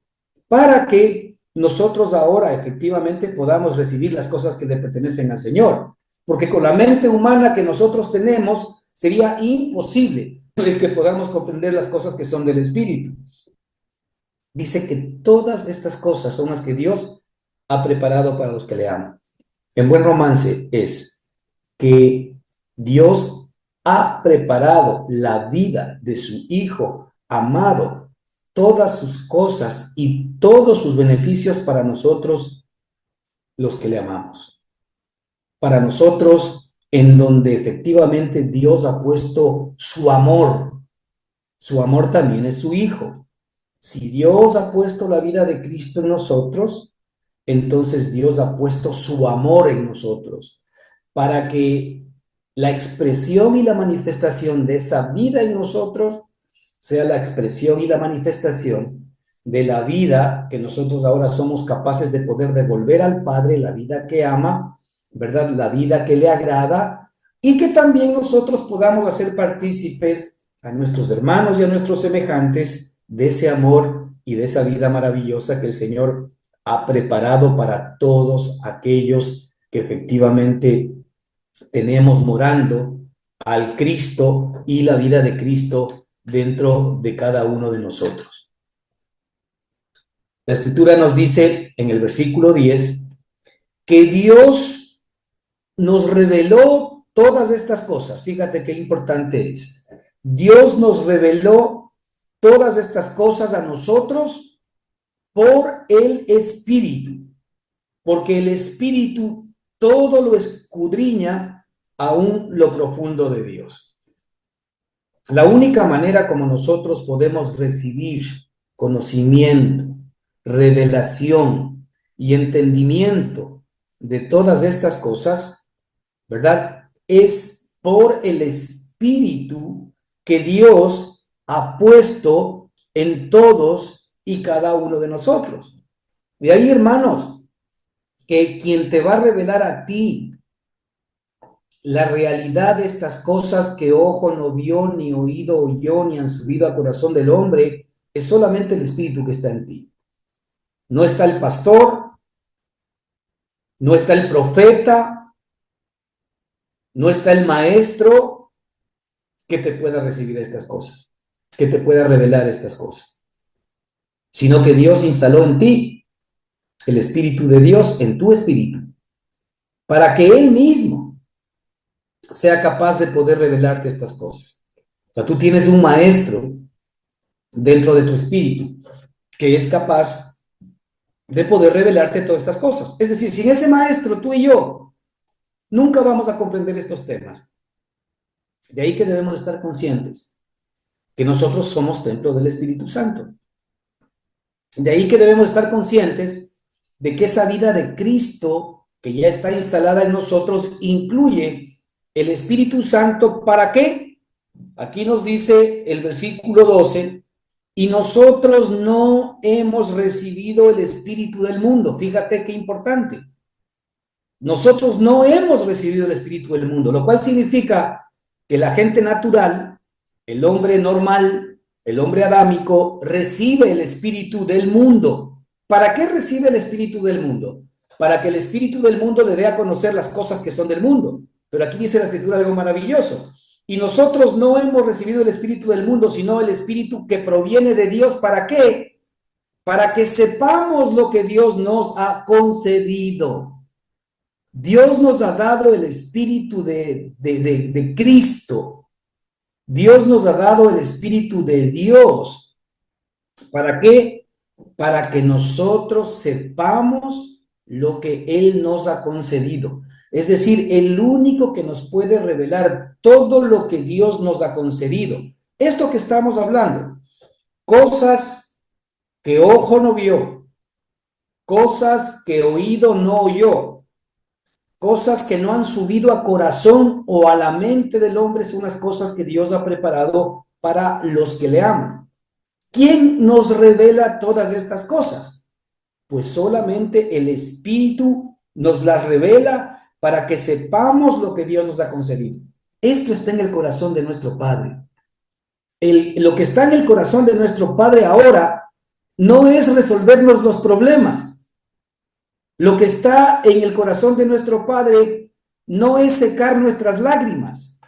para que nosotros ahora efectivamente podamos recibir las cosas que le pertenecen al Señor. Porque con la mente humana que nosotros tenemos, sería imposible el que podamos comprender las cosas que son del Espíritu. Dice que todas estas cosas son las que Dios ha preparado para los que le aman. En buen romance es que Dios ha preparado la vida de su Hijo amado, todas sus cosas y todos sus beneficios para nosotros los que le amamos. Para nosotros en donde efectivamente Dios ha puesto su amor. Su amor también es su Hijo. Si Dios ha puesto la vida de Cristo en nosotros, entonces Dios ha puesto su amor en nosotros, para que la expresión y la manifestación de esa vida en nosotros sea la expresión y la manifestación de la vida que nosotros ahora somos capaces de poder devolver al Padre, la vida que ama, ¿verdad?, la vida que le agrada, y que también nosotros podamos hacer partícipes a nuestros hermanos y a nuestros semejantes de ese amor y de esa vida maravillosa que el Señor ha preparado para todos aquellos que efectivamente tenemos morando al Cristo y la vida de Cristo dentro de cada uno de nosotros. La Escritura nos dice en el versículo 10 que Dios nos reveló todas estas cosas. Fíjate qué importante es. Dios nos reveló todas estas cosas a nosotros por el Espíritu, porque el Espíritu todo lo escudriña aún lo profundo de Dios. La única manera como nosotros podemos recibir conocimiento, revelación y entendimiento de todas estas cosas, ¿verdad?, es por el Espíritu que Dios ha puesto en todos y cada uno de nosotros. De ahí, hermanos, que quien te va a revelar a ti la realidad de estas cosas que ojo no vio, ni oído oyó, ni han subido al corazón del hombre, es solamente el Espíritu que está en ti. No está el pastor, no está el profeta, no está el maestro que te pueda recibir estas cosas, que te pueda revelar estas cosas, sino que Dios instaló en ti el Espíritu de Dios, en tu espíritu, para que Él mismo sea capaz de poder revelarte estas cosas. O sea, tú tienes un maestro dentro de tu espíritu que es capaz de poder revelarte todas estas cosas. Es decir, sin ese maestro, tú y yo nunca vamos a comprender estos temas. De ahí que debemos estar conscientes que nosotros somos templo del Espíritu Santo. De ahí que debemos estar conscientes de que esa vida de Cristo que ya está instalada en nosotros incluye el Espíritu Santo. ¿Para qué? Aquí nos dice el versículo 12, y nosotros no hemos recibido el Espíritu del mundo. Fíjate qué importante. Nosotros no hemos recibido el Espíritu del mundo, lo cual significa que la gente natural, el hombre normal, el hombre adámico, recibe el Espíritu del mundo. ¿Para qué recibe el Espíritu del mundo? Para que el Espíritu del mundo le dé a conocer las cosas que son del mundo. Pero aquí dice la Escritura algo maravilloso. Y nosotros no hemos recibido el Espíritu del mundo, sino el Espíritu que proviene de Dios. ¿Para qué? Para que sepamos lo que Dios nos ha concedido. Dios nos ha dado el Espíritu de Cristo. Dios nos ha dado el Espíritu de Dios. ¿Para qué? Para que nosotros sepamos lo que Él nos ha concedido. Es decir, el único que nos puede revelar todo lo que Dios nos ha concedido. Esto que estamos hablando, cosas que ojo no vio, cosas que oído no oyó, cosas que no han subido a corazón o a la mente del hombre, son las cosas que Dios ha preparado para los que le aman. ¿Quién nos revela todas estas cosas? Pues solamente el Espíritu nos las revela para que sepamos lo que Dios nos ha concedido. Esto está en el corazón de nuestro Padre. Lo que está en el corazón de nuestro Padre ahora no es resolvernos los problemas. Lo que está en el corazón de nuestro Padre no es secar nuestras lágrimas.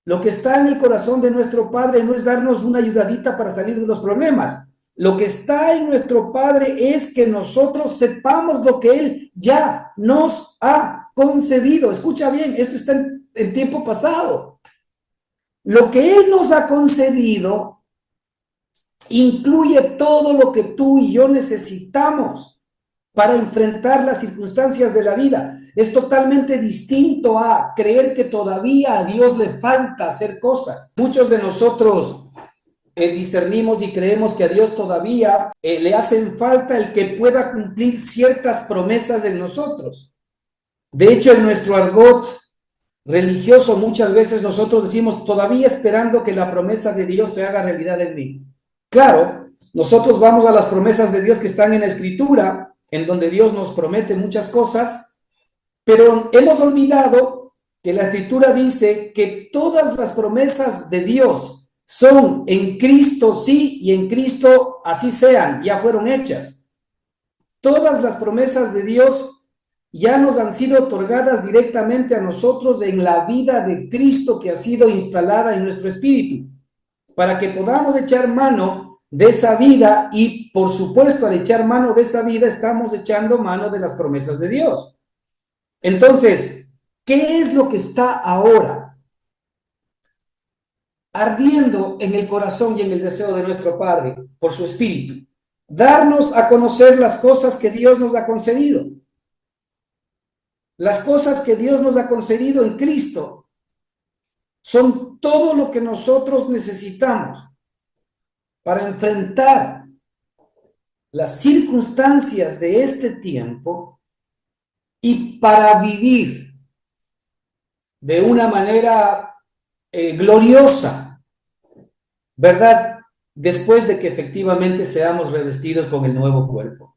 Lo que está en el corazón de nuestro Padre no es darnos una ayudadita para salir de los problemas. Lo que está en nuestro Padre es que nosotros sepamos lo que Él ya nos ha concedido. Escucha bien, esto está en tiempo pasado. Lo que Él nos ha concedido incluye todo lo que tú y yo necesitamos para enfrentar las circunstancias de la vida. Es totalmente distinto a creer que todavía a Dios le falta hacer cosas. Muchos de nosotros discernimos y creemos que a Dios todavía le hacen falta el que pueda cumplir ciertas promesas de nosotros. De hecho, en nuestro argot religioso muchas veces nosotros decimos todavía esperando que la promesa de Dios se haga realidad en mí. Claro, nosotros vamos a las promesas de Dios que están en la Escritura, en donde Dios nos promete muchas cosas, pero hemos olvidado que la Escritura dice que todas las promesas de Dios son en Cristo sí y en Cristo así sean, ya fueron hechas. Todas las promesas de Dios ya nos han sido otorgadas directamente a nosotros en la vida de Cristo que ha sido instalada en nuestro espíritu, para que podamos echar mano de esa vida y, por supuesto, al echar mano de esa vida, estamos echando mano de las promesas de Dios. Entonces, ¿qué es lo que está ahora ardiendo en el corazón y en el deseo de nuestro Padre por su Espíritu? Darnos a conocer las cosas que Dios nos ha concedido. Las cosas que Dios nos ha concedido en Cristo son todo lo que nosotros necesitamos para enfrentar las circunstancias de este tiempo y para vivir de una manera gloriosa, ¿verdad? Después de que efectivamente seamos revestidos con el nuevo cuerpo.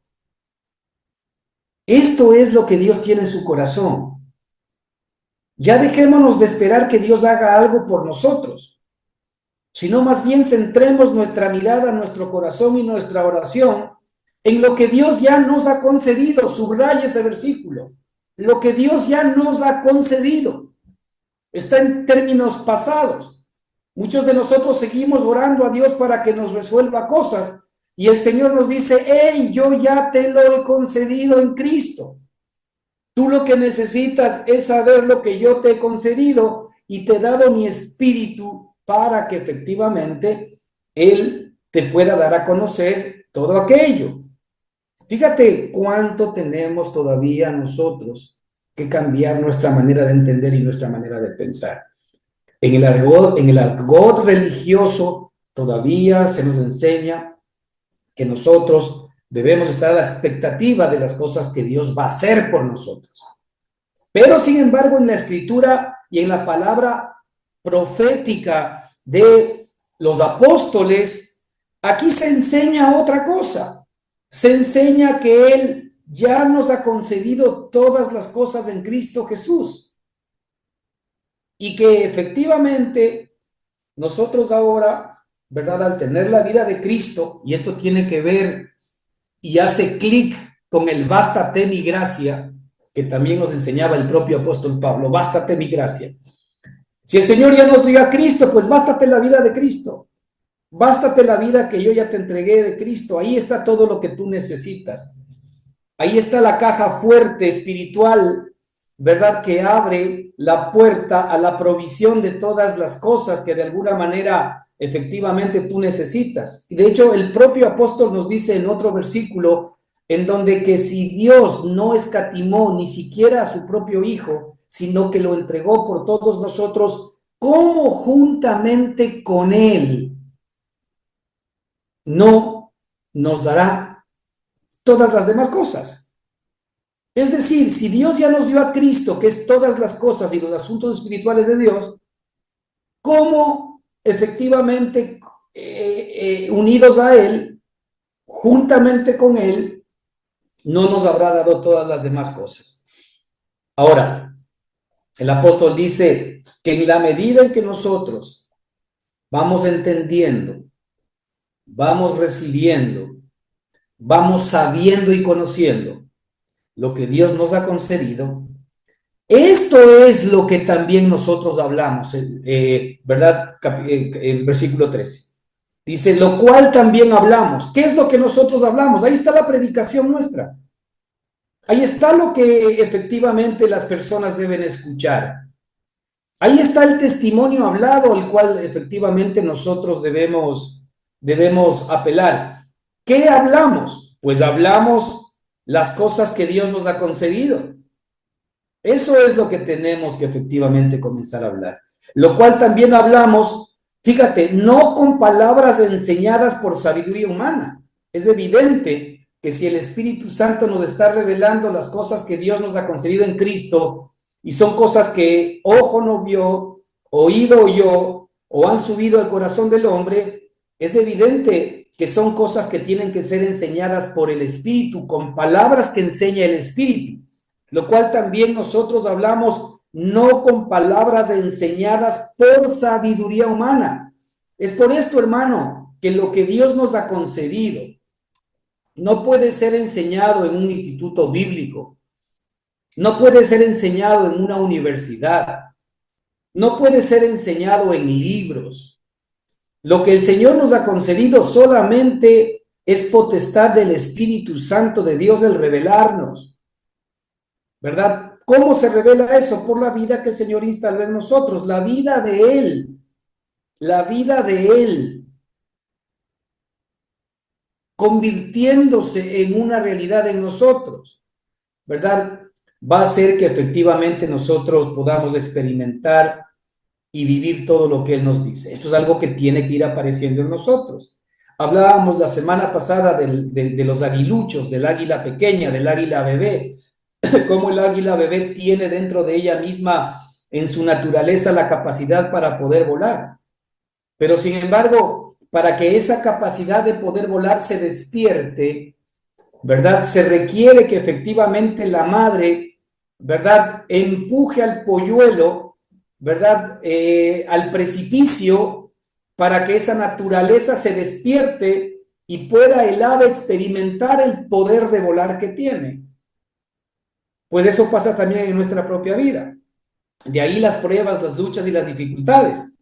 Esto es lo que Dios tiene en su corazón. Ya dejémonos de esperar que Dios haga algo por nosotros, sino más bien centremos nuestra mirada, nuestro corazón y nuestra oración en lo que Dios ya nos ha concedido. Subraya ese versículo. Lo que Dios ya nos ha concedido. Está en términos pasados. Muchos de nosotros seguimos orando a Dios para que nos resuelva cosas y el Señor nos dice, hey, yo ya te lo he concedido en Cristo. Tú lo que necesitas es saber lo que yo te he concedido y te he dado mi espíritu para que efectivamente Él te pueda dar a conocer todo aquello. Fíjate cuánto tenemos todavía nosotros que cambiar nuestra manera de entender y nuestra manera de pensar. En el argot religioso todavía se nos enseña que nosotros debemos estar a la expectativa de las cosas que Dios va a hacer por nosotros. Pero sin embargo, en la escritura y en la palabra profética de los apóstoles, aquí se enseña otra cosa. Se enseña que Él ya nos ha concedido todas las cosas en Cristo Jesús. Y que efectivamente nosotros ahora, ¿verdad? Al tener la vida de Cristo, y esto tiene que ver y hace clic con el bástate mi gracia, que también nos enseñaba el propio apóstol Pablo, bástate mi gracia. Si el Señor ya nos dio a Cristo, pues bástate la vida de Cristo. Bástate la vida que yo ya te entregué de Cristo. Ahí está todo lo que tú necesitas. Ahí está la caja fuerte espiritual, ¿verdad? Que abre la puerta a la provisión de todas las cosas que de alguna manera efectivamente tú necesitas. Y de hecho el propio apóstol nos dice en otro versículo en donde que si Dios no escatimó ni siquiera a su propio Hijo, sino que lo entregó por todos nosotros, ¿cómo juntamente con Él no nos dará todas las demás cosas? Es decir, si Dios ya nos dio a Cristo, que es todas las cosas y los asuntos espirituales de Dios, ¿cómo efectivamente unidos a Él, juntamente con Él, no nos habrá dado todas las demás cosas? Ahora, el apóstol dice que en la medida en que nosotros vamos entendiendo, vamos recibiendo, vamos sabiendo y conociendo lo que Dios nos ha concedido, esto es lo que también nosotros hablamos, ¿verdad? En versículo 13. Dice, lo cual también hablamos. ¿Qué es lo que nosotros hablamos? Ahí está la predicación nuestra. Ahí está lo que efectivamente las personas deben escuchar. Ahí está el testimonio hablado al cual efectivamente nosotros debemos apelar. ¿Qué hablamos? Pues hablamos las cosas que Dios nos ha concedido. Eso es lo que tenemos que efectivamente comenzar a hablar. Lo cual también hablamos, fíjate, no con palabras enseñadas por sabiduría humana. Es evidente que si el Espíritu Santo nos está revelando las cosas que Dios nos ha concedido en Cristo, y son cosas que ojo no vio, oído oyó, o han subido al corazón del hombre, es evidente que son cosas que tienen que ser enseñadas por el Espíritu, con palabras que enseña el Espíritu. Lo cual también nosotros hablamos no con palabras enseñadas por sabiduría humana. Es por esto, hermano, que lo que Dios nos ha concedido no puede ser enseñado en un instituto bíblico, no puede ser enseñado en una universidad, no puede ser enseñado en libros. Lo que el Señor nos ha concedido solamente es potestad del Espíritu Santo de Dios el revelarnos. ¿Verdad? ¿Cómo se revela eso? Por la vida que el Señor instaló en nosotros, la vida de Él, convirtiéndose en una realidad en nosotros, ¿verdad? Va a hacer que efectivamente nosotros podamos experimentar y vivir todo lo que Él nos dice. Esto es algo que tiene que ir apareciendo en nosotros. Hablábamos la semana pasada de los aguiluchos, del águila pequeña, del águila bebé, cómo el águila bebé tiene dentro de ella misma en su naturaleza la capacidad para poder volar. Pero sin embargo, para que esa capacidad de poder volar se despierte, ¿verdad? Se requiere que efectivamente la madre, ¿verdad? Empuje al polluelo, ¿verdad? Al precipicio para que esa naturaleza se despierte y pueda el ave experimentar el poder de volar que tiene. Pues eso pasa también en nuestra propia vida. De ahí las pruebas, las luchas y las dificultades.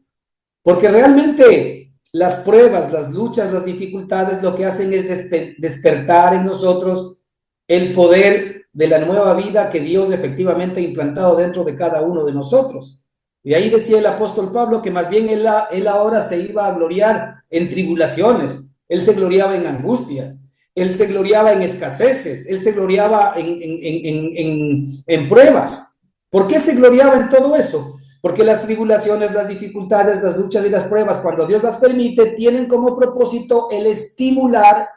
Porque realmente las pruebas, las luchas, las dificultades lo que hacen es despertar en nosotros el poder de la nueva vida que Dios efectivamente ha implantado dentro de cada uno de nosotros. Y ahí decía el apóstol Pablo que más bien él ahora se iba a gloriar en tribulaciones, él se gloriaba en angustias. Él se gloriaba en escaseces, él se gloriaba en pruebas. ¿Por qué se gloriaba en todo eso? Porque las tribulaciones, las dificultades, las luchas y las pruebas, cuando Dios las permite, tienen como propósito el estimular,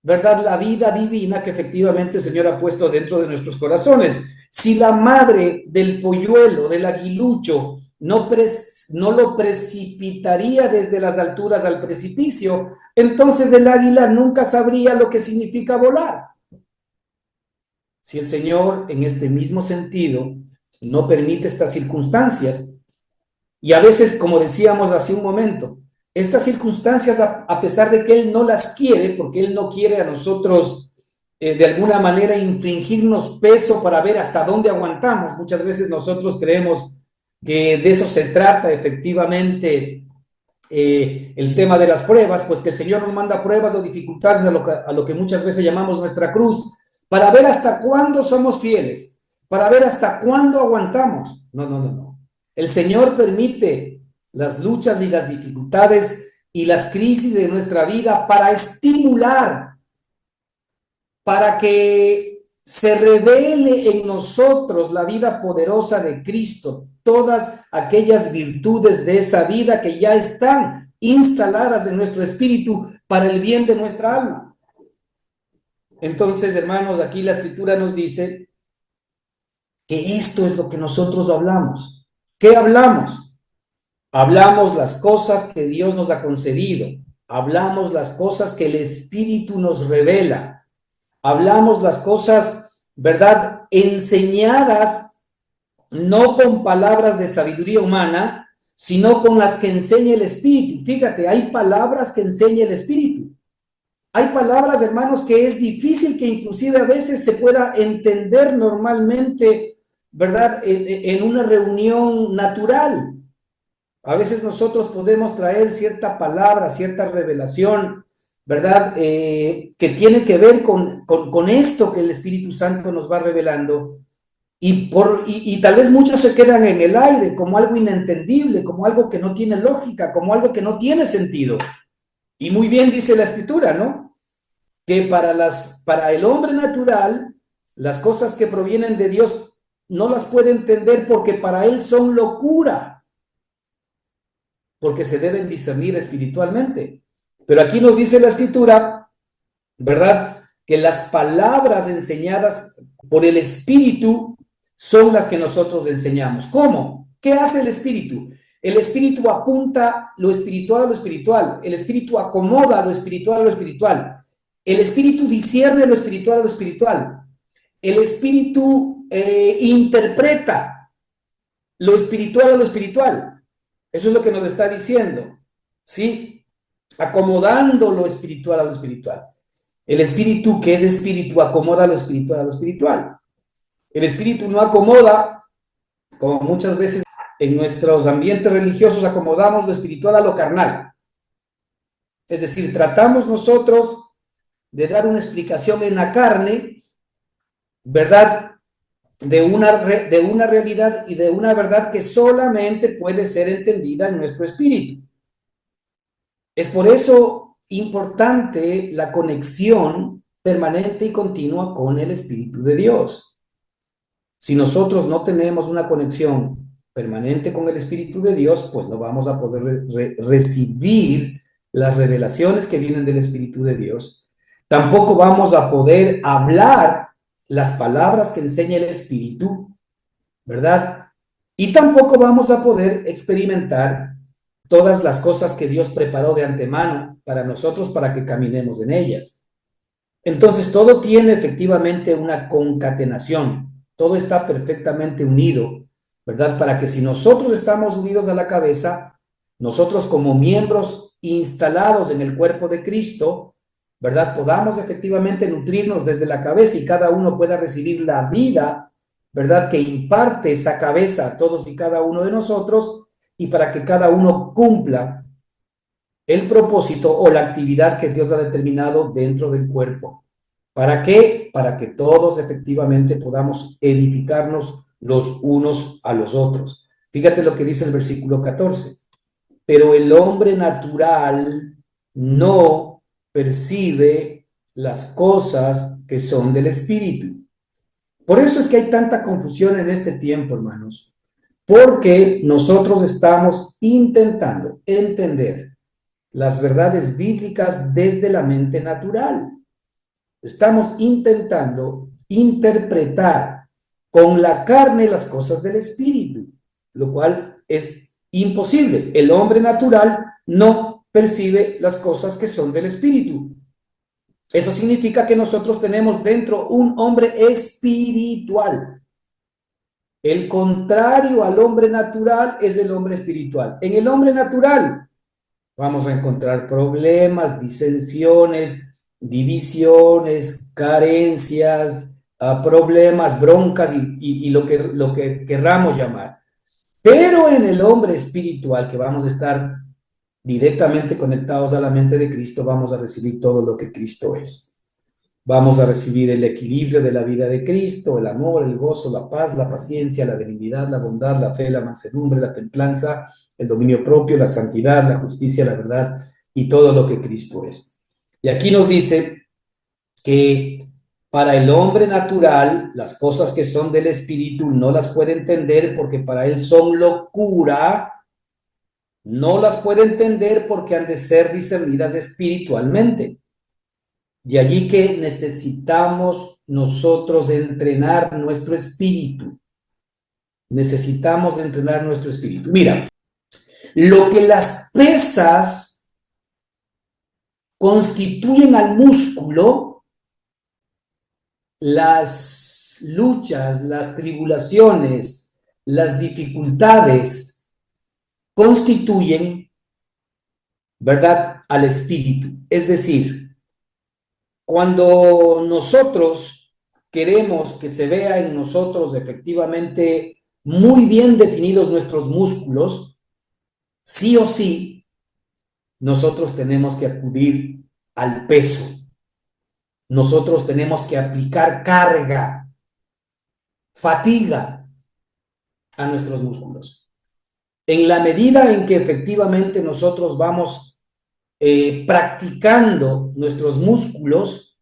¿verdad?, la vida divina que efectivamente el Señor ha puesto dentro de nuestros corazones. Si la madre del polluelo, del aguilucho, no lo precipitaría desde las alturas al precipicio, entonces el águila nunca sabría lo que significa volar. Si el Señor, en este mismo sentido, no permite estas circunstancias, y a veces, como decíamos hace un momento, estas circunstancias, a pesar de que Él no las quiere, porque Él no quiere a nosotros de alguna manera infringirnos peso para ver hasta dónde aguantamos. Muchas veces nosotros creemos que de eso se trata efectivamente el tema de las pruebas, pues que el Señor nos manda pruebas o dificultades a lo que muchas veces llamamos nuestra cruz, para ver hasta cuándo somos fieles, para ver hasta cuándo aguantamos. No, no, no, no. El Señor permite las luchas y las dificultades y las crisis de nuestra vida para estimular, para que se revele en nosotros la vida poderosa de Cristo, todas aquellas virtudes de esa vida que ya están instaladas en nuestro espíritu para el bien de nuestra alma. Entonces, hermanos, aquí la Escritura nos dice que esto es lo que nosotros hablamos. ¿Qué hablamos? Hablamos las cosas que Dios nos ha concedido. Hablamos las cosas que el Espíritu nos revela. Hablamos las cosas, ¿verdad?, enseñadas no con palabras de sabiduría humana, sino con las que enseña el Espíritu. Fíjate, hay palabras que enseña el Espíritu. Hay palabras, hermanos, que es difícil que inclusive a veces se pueda entender normalmente, ¿verdad?, en una reunión natural. A veces nosotros podemos traer cierta palabra, cierta revelación, ¿verdad?, que tiene que ver con esto que el Espíritu Santo nos va revelando. Y tal vez muchos se quedan en el aire como algo inentendible, como algo que no tiene lógica, como algo que no tiene sentido. Y muy bien dice la Escritura, ¿no?, que para el hombre natural, las cosas que provienen de Dios no las puede entender porque para él son locura, porque se deben discernir espiritualmente. Pero aquí nos dice la Escritura, ¿verdad?, que las palabras enseñadas por el Espíritu son las que nosotros enseñamos. ¿Cómo? ¿Qué hace el Espíritu? El Espíritu apunta lo espiritual a lo espiritual. El Espíritu acomoda lo espiritual a lo espiritual. El Espíritu discierne lo espiritual a lo espiritual. El Espíritu interpreta lo espiritual a lo espiritual. Eso es lo que nos está diciendo, ¿sí? Acomodando lo espiritual a lo espiritual. El Espíritu, que es Espíritu, acomoda lo espiritual a lo espiritual. El Espíritu no acomoda, como muchas veces en nuestros ambientes religiosos acomodamos lo espiritual a lo carnal. Es decir, tratamos nosotros de dar una explicación en la carne, ¿verdad?, de una realidad y de una verdad que solamente puede ser entendida en nuestro espíritu. Es por eso importante la conexión permanente y continua con el Espíritu de Dios. Si nosotros no tenemos una conexión permanente con el Espíritu de Dios, pues no vamos a poder recibir las revelaciones que vienen del Espíritu de Dios. Tampoco vamos a poder hablar las palabras que enseña el Espíritu, ¿verdad? Y tampoco vamos a poder experimentar todas las cosas que Dios preparó de antemano para nosotros para que caminemos en ellas. Entonces, todo tiene efectivamente una concatenación, todo está perfectamente unido, ¿verdad? Para que si nosotros estamos unidos a la cabeza, nosotros como miembros instalados en el cuerpo de Cristo, ¿verdad?, podamos efectivamente nutrirnos desde la cabeza y cada uno pueda recibir la vida, ¿verdad?, que imparte esa cabeza a todos y cada uno de nosotros, y para que cada uno cumpla el propósito o la actividad que Dios ha determinado dentro del cuerpo. ¿Para qué? Para que todos efectivamente podamos edificarnos los unos a los otros. Fíjate lo que dice el versículo 14. Pero el hombre natural no percibe las cosas que son del Espíritu. Por eso es que hay tanta confusión en este tiempo, hermanos, porque nosotros estamos intentando entender las verdades bíblicas desde la mente natural. Estamos intentando interpretar con la carne las cosas del Espíritu, lo cual es imposible. El hombre natural no percibe las cosas que son del Espíritu. Eso significa que nosotros tenemos dentro un hombre espiritual. El contrario al hombre natural es el hombre espiritual. En el hombre natural vamos a encontrar problemas, disensiones, divisiones, carencias, problemas, broncas y lo que querramos llamar. Pero en el hombre espiritual, que vamos a estar directamente conectados a la mente de Cristo, vamos a recibir todo lo que Cristo es. Vamos a recibir el equilibrio de la vida de Cristo, el amor, el gozo, la paz, la paciencia, la benignidad, la bondad, la fe, la mansedumbre, la templanza, el dominio propio, la santidad, la justicia, la verdad y todo lo que Cristo es. Y aquí nos dice que para el hombre natural, las cosas que son del Espíritu no las puede entender porque para él son locura, no las puede entender porque han de ser discernidas espiritualmente. De allí que necesitamos nosotros entrenar nuestro espíritu. Necesitamos entrenar nuestro espíritu. Mira, lo que las pesas constituyen al músculo, las luchas, las tribulaciones, las dificultades, constituyen, ¿verdad?, al espíritu. Es decir, cuando nosotros queremos que se vea en nosotros efectivamente muy bien definidos nuestros músculos, sí o sí, nosotros tenemos que acudir al peso. Nosotros tenemos que aplicar carga, fatiga a nuestros músculos. En la medida en que efectivamente nosotros vamos practicando nuestros músculos,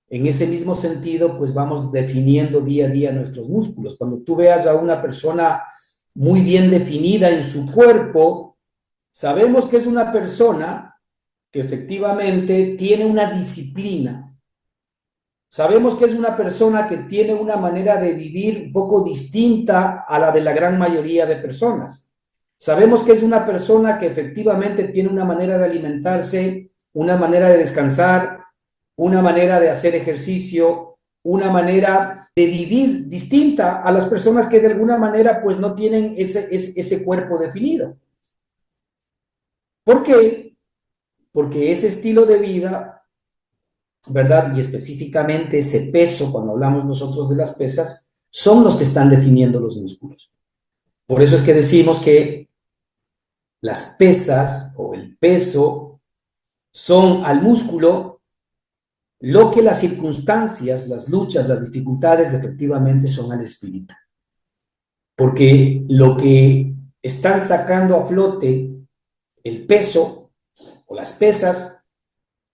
en ese mismo sentido, pues vamos definiendo día a día nuestros músculos. Cuando tú veas a una persona muy bien definida en su cuerpo, sabemos que es una persona que efectivamente tiene una disciplina. Sabemos que es una persona que tiene una manera de vivir un poco distinta a la de la gran mayoría de personas. Sabemos que es una persona que efectivamente tiene una manera de alimentarse, una manera de descansar, una manera de hacer ejercicio, una manera de vivir distinta a las personas que de alguna manera pues no tienen ese cuerpo definido. ¿Por qué? Porque ese estilo de vida, ¿verdad? Y específicamente ese peso, cuando hablamos nosotros de las pesas, son los que están definiendo los músculos. Por eso es que decimos que las pesas o el peso son al músculo lo que las circunstancias, las luchas, las dificultades efectivamente son al espíritu. Porque lo que están sacando a flote el peso o las pesas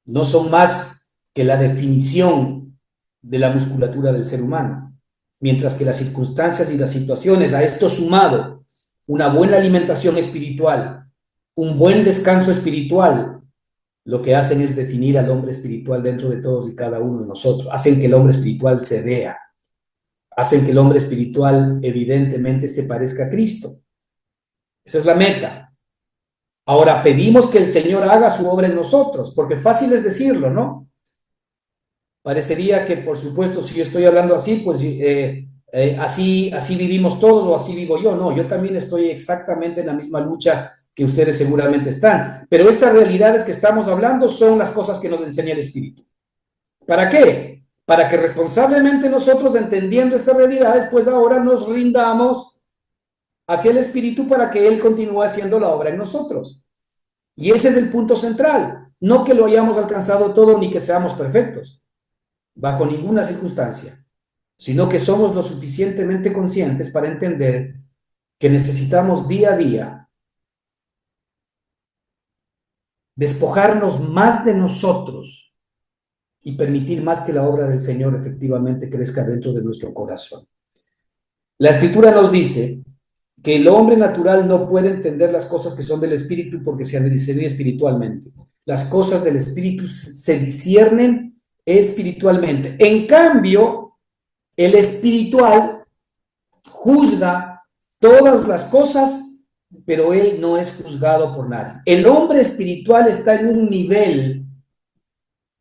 no son más que la definición de la musculatura del ser humano. Mientras que las circunstancias y las situaciones, a esto sumado una buena alimentación espiritual, un buen descanso espiritual, lo que hacen es definir al hombre espiritual dentro de todos y cada uno de nosotros. Hacen que el hombre espiritual se vea. Hacen que el hombre espiritual evidentemente se parezca a Cristo. Esa es la meta. Ahora pedimos que el Señor haga su obra en nosotros, porque fácil es decirlo, ¿no? Parecería que, por supuesto, si yo estoy hablando así, pues así vivimos todos o así vivo yo. No, yo también estoy exactamente en la misma lucha que ustedes seguramente están. Pero estas realidades que estamos hablando son las cosas que nos enseña el Espíritu. ¿Para qué? Para que responsablemente nosotros, entendiendo estas realidades, pues ahora nos rindamos hacia el Espíritu para que Él continúe haciendo la obra en nosotros. Y ese es el punto central. No que lo hayamos alcanzado todo ni que seamos perfectos, bajo ninguna circunstancia, sino que somos lo suficientemente conscientes para entender que necesitamos día a día despojarnos más de nosotros y permitir más que la obra del Señor efectivamente crezca dentro de nuestro corazón. La Escritura nos dice que el hombre natural no puede entender las cosas que son del Espíritu porque se han de discernir espiritualmente. Las cosas del Espíritu se disciernen espiritualmente. En cambio, el espiritual juzga todas las cosas, pero él no es juzgado por nadie. El hombre espiritual está en un nivel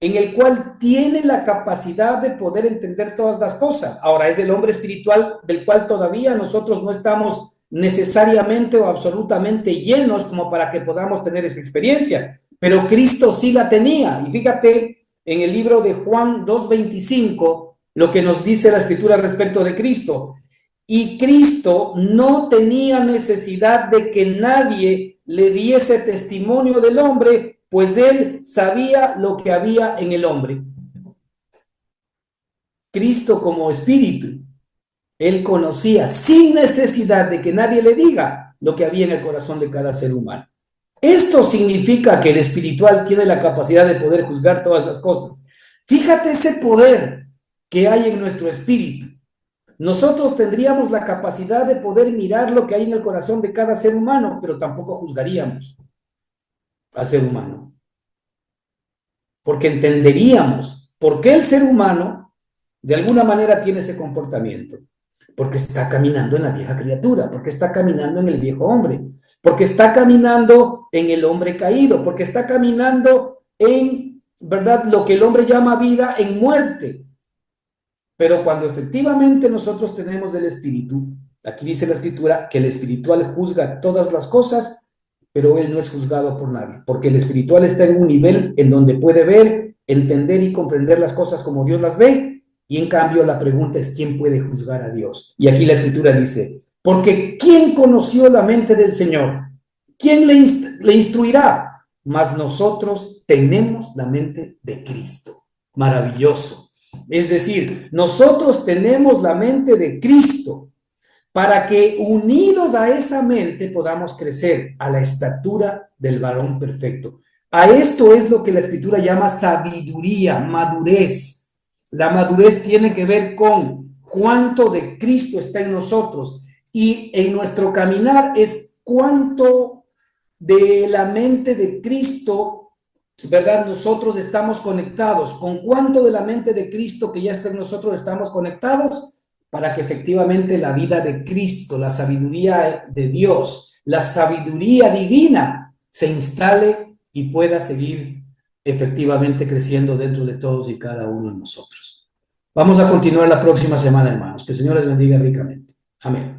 en el cual tiene la capacidad de poder entender todas las cosas. Ahora, es el hombre espiritual del cual todavía nosotros no estamos necesariamente o absolutamente llenos como para que podamos tener esa experiencia, pero Cristo sí la tenía. Y fíjate en el libro de Juan 2:25 lo que nos dice la Escritura respecto de Cristo. Y Cristo no tenía necesidad de que nadie le diese testimonio del hombre, pues él sabía lo que había en el hombre. Cristo como espíritu, él conocía sin necesidad de que nadie le diga lo que había en el corazón de cada ser humano. Esto significa que el espiritual tiene la capacidad de poder juzgar todas las cosas. Fíjate ese poder que hay en nuestro espíritu. Nosotros tendríamos la capacidad de poder mirar lo que hay en el corazón de cada ser humano, pero tampoco juzgaríamos al ser humano. Porque entenderíamos por qué el ser humano de alguna manera tiene ese comportamiento. Porque está caminando en la vieja criatura, porque está caminando en el viejo hombre, porque está caminando en el hombre caído, porque está caminando en, ¿verdad?, lo que el hombre llama vida en muerte. Pero cuando efectivamente nosotros tenemos el espíritu, aquí dice la Escritura que el espiritual juzga todas las cosas, pero él no es juzgado por nadie, porque el espiritual está en un nivel en donde puede ver, entender y comprender las cosas como Dios las ve, y en cambio la pregunta es ¿quién puede juzgar a Dios? Y aquí la Escritura dice, porque ¿quién conoció la mente del Señor? ¿Quién le instruirá? Mas nosotros tenemos la mente de Cristo. Maravilloso. Es decir, nosotros tenemos la mente de Cristo para que unidos a esa mente podamos crecer a la estatura del varón perfecto. A esto es lo que la Escritura llama sabiduría, madurez. La madurez tiene que ver con cuánto de Cristo está en nosotros y en nuestro caminar es cuánto de la mente de Cristo, ¿verdad?, nosotros estamos conectados. ¿Con cuánto de la mente de Cristo que ya está en nosotros estamos conectados? Para que efectivamente la vida de Cristo, la sabiduría de Dios, la sabiduría divina se instale y pueda seguir efectivamente creciendo dentro de todos y cada uno de nosotros. Vamos a continuar la próxima semana, hermanos. Que el Señor les bendiga ricamente. Amén.